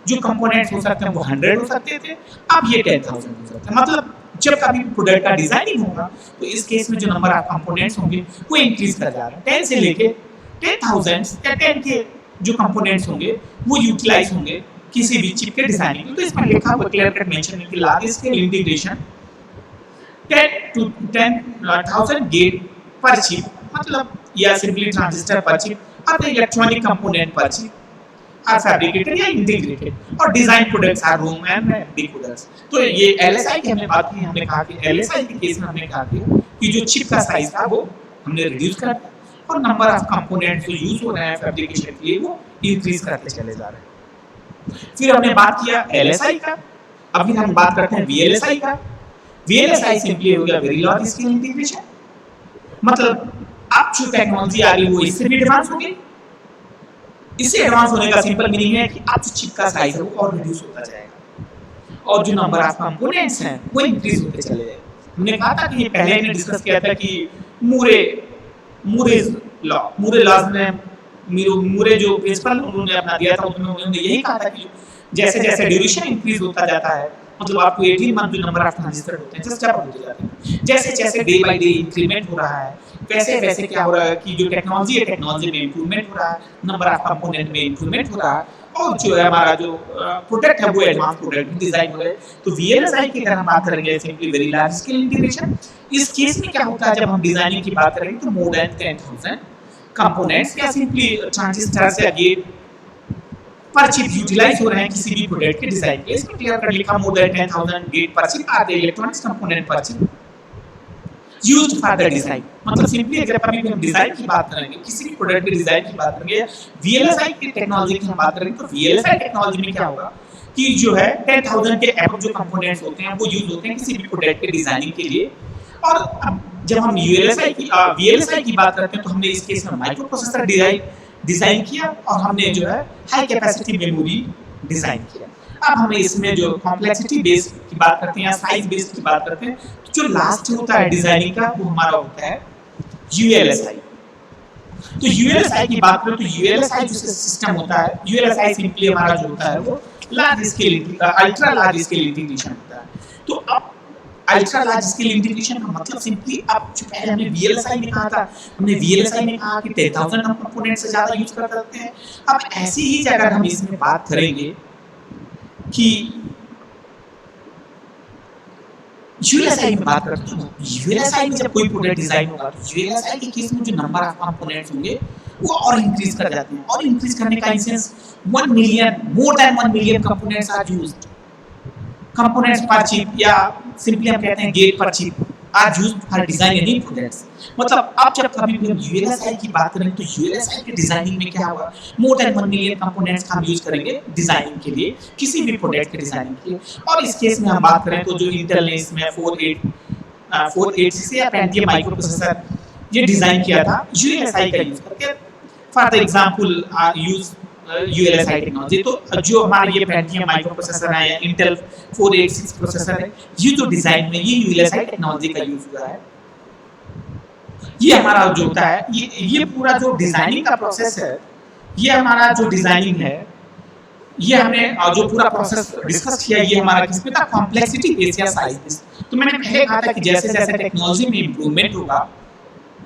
जो कंपोनेंट्स हो सकते हैं वो 100 हो सकते थे, अब ये 10,000 हो सकते हैं। मतलब जब कभी प्रोडक्ट का डिजाइनिंग होगा तो इस केस में जो नंबर ऑफ कंपोनेंट्स होंगे वो इंक्रीज कर जा रहा है। 10 से लेके 10,000 या 10 के जो कंपोनेंट्स होंगे वो यूटिलाइज होंगे किसी भी चिप के डिजाइनिंग। तो इसमें लिखा हुआ क्लियर कट मेंशन है कि large scale integration 10 to 10,000 gate per chip, मतलब या सिंपली ट्रांजिस्टर पर चिप और electronic component per chip are fabricated या integrated और design products are ROM and decoders. तो ये एलएसआई की हमने बात की, हमने कहा कि एलएसआई के केस में हमने कहा कि जो चिप का साइज था वो हमने रिड्यूस कर दिया और नंबर ऑफ कंपोनेंट्स जो यूज हो रहे हैं फैब्रिकेशन के लिए वो इंक्रीज करते चले जा रहे हैं। फिर हमने बात किया एलएसआई का। अभी हम बात करते हैं वीएलएसआई का। वीएलएसआई सिंपली हो गया वेरी लार्ज स्केल इंटीग्रेशन। मतलब अब जो टेक्नोलॉजी आ रही है वो इससे भी एडवांस हो गई। इससे एडवांस होने का सिंपल मीनिंग है कि अब जो चिप का साइज है वो और रिड्यूस होता जाएगा और जो नंबर ऑफ कंपोनेंट्स हैं वो इंक्रीज होते चले जाएंगे। हमने कहा था कि ये पहले ही डिस्कस किया था कि मूरे मूरे लॉज में मूरे जो प्रिंसिपल उन्होंने अपना दिया था उसमें उन्होंने यही कहा था कि जैसे जैसे ड्यूरेशन इंक्रीज होता जाता है, मतलब आपको 18 मंथ जो नंबर ऑफ ट्रांजिस्टर होते हैं जस्ट होते जाते हैं, जैसे जैसे डे बाय डे इंक्रीमेंट हो रहा है वैसे वैसे क्या हो रहा है कि जो टेक्नोलॉजी है टेक्नोलॉजी में इंप्रूवमेंट हो रहा है, नंबर ऑफ कंपोनेंट में इंप्रूवमेंट हो रहा है और जो है हमारा जो प्रोडक्ट है वो एडवांस प्रोडक्ट डिजाइन हो रहा है। तो वीएलएसआई की अगर हम बात करेंगे simply very large scale integration, इस केस में क्या होता है जब हम डिजाइनिंग की बात करेंगे तो मोर देन 10,000 कंपोनेंट्स या सिंपली ट्रांजिस्टर्स या गेट पर चिप यूटिलाइज हो रहे हैं किसी भी प्रोडक्ट के डिजाइन के लिए। इसमें क्लियर कर लिखा more than 10,000 gate per chip or the electronics component per chip used for the design. मतलब सिंपली अगर कभी भी हम डिजाइन की बात करेंगे किसी भी प्रोडक्ट के डिजाइन की बात करेंगे वीएलएसआई की टेक्नोलॉजी की हम बात करेंगे तो वीएलएसआई टेक्नोलॉजी में क्या होगा कि जो है 10,000 के अबव जो कंपोनेंट्स होते हैं वो यूज होते हैं किसी भी प्रोडक्ट के डिजाइनिंग के लिए। और अब जब हम वीएलएसआई की बात करते हैं तो हमने इस केस में माइक्रो प्रोसेसर डिजाइन किया और हमने जो है हाई कैपेसिटी मेमोरी डिजाइन किया। अब हमें इसमें जो कॉम्प्लेक्सिटी बेस्ड की बात करते हैं या साइज बेस्ड की बात करते हैं तो जो लास्ट होता है डिजाइनिंग का वो हमारा होता है यूएलएसआई। तो यूएलएसआई की बात करें तो यूएलएसआई जो सिस्टम होता है यूएलएसआई सिंपली हमारा जो होता है वो large scale ultra large scale integration होता है। तो अब अल्ट्रा लार्ज स्केल इंटीग्रेशन का मतलब सिंपली अब जो पहले हमने वीएलएसआई में कहा था, हमने वीएलएसआई में कहा कि 10,000 कंपोनेंट से ज्यादा यूज कर सकते हैं। अब ऐसी ही अगर हम इसमें बात करेंगे कि यूएलएसआई में बात करते हैं यूएलएसआई में जब कोई प्रोडक्ट डिजाइन होगा तो यूएलएसआई के केस में जो नंबर ऑफ कंपोनेंट्स होंगे वो और इंक्रीज कर जाते हैं और इंक्रीज करने का इंसेंस 1 million more than 1 million components are used components per chip या सिंपली हम कहते हैं gate per chip are used for design any products. मतलब अब जब कभी भी हम यूएलएसआई की बात करें तो यूएलएसआई के डिजाइनिंग में क्या होगा मोर देन 1 मिलियन कंपोनेंट्स हम यूज करेंगे डिजाइनिंग के लिए किसी भी प्रोडक्ट के डिजाइनिंग के लिए। और इस केस में हम बात करें तो जो इंटेल ने इसमें 486 या पेंटियम माइक्रो प्रोसेसर ये डिजाइन किया था यूएलएसआई का यूज करके for the example use ULSI technology. तो जो हमारे ये पेंटियम माइक्रो प्रोसेसर है या इंटेल 486 प्रोसेसर है ये जो डिजाइन में ये यूएलएसआई टेक्नोलॉजी का यूज हुआ है। ये हमारा जो होता है ये पूरा जो डिजाइनिंग का प्रोसेस है ये हमारा जो डिजाइनिंग है ये हमने जो पूरा प्रोसेस डिस्कस किया ये हमारा किसमें था कॉम्प्लेक्सिटी बेस्ड या साइज बेस्ड। तो मैंने पहले कहा था कि जैसे जैसे टेक्नोलॉजी में इंप्रूवमेंट होगा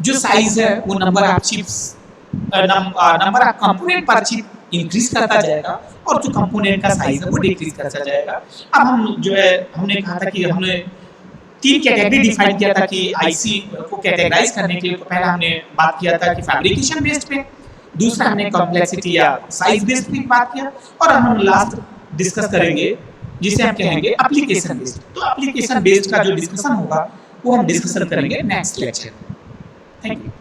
जो साइज है वो number of chips number of component per chip increase करता जाएगा और जो कंपोनेंट का साइज है वो डिक्रीज करता जाएगा। अब हम जो है हमने कहा था कि हमने 3 कैटेगरी डिफाइन किया था कि आईसी को कैटेगराइज करने के लिए। तो पहला हमने बात किया था कि फैब्रिकेशन बेस्ड पे, दूसरा हमने कॉम्प्लेक्सिटी या साइज बेस्ड पे बात किया और हम लास्ट डिस्कस करेंगे जिसे हम कहेंगे एप्लीकेशन बेस्ड। तो एप्लीकेशन बेस्ड का जो डिस्कशन होगा वो हम डिस्कशन करेंगे नेक्स्ट लेक्चर में। Thank you.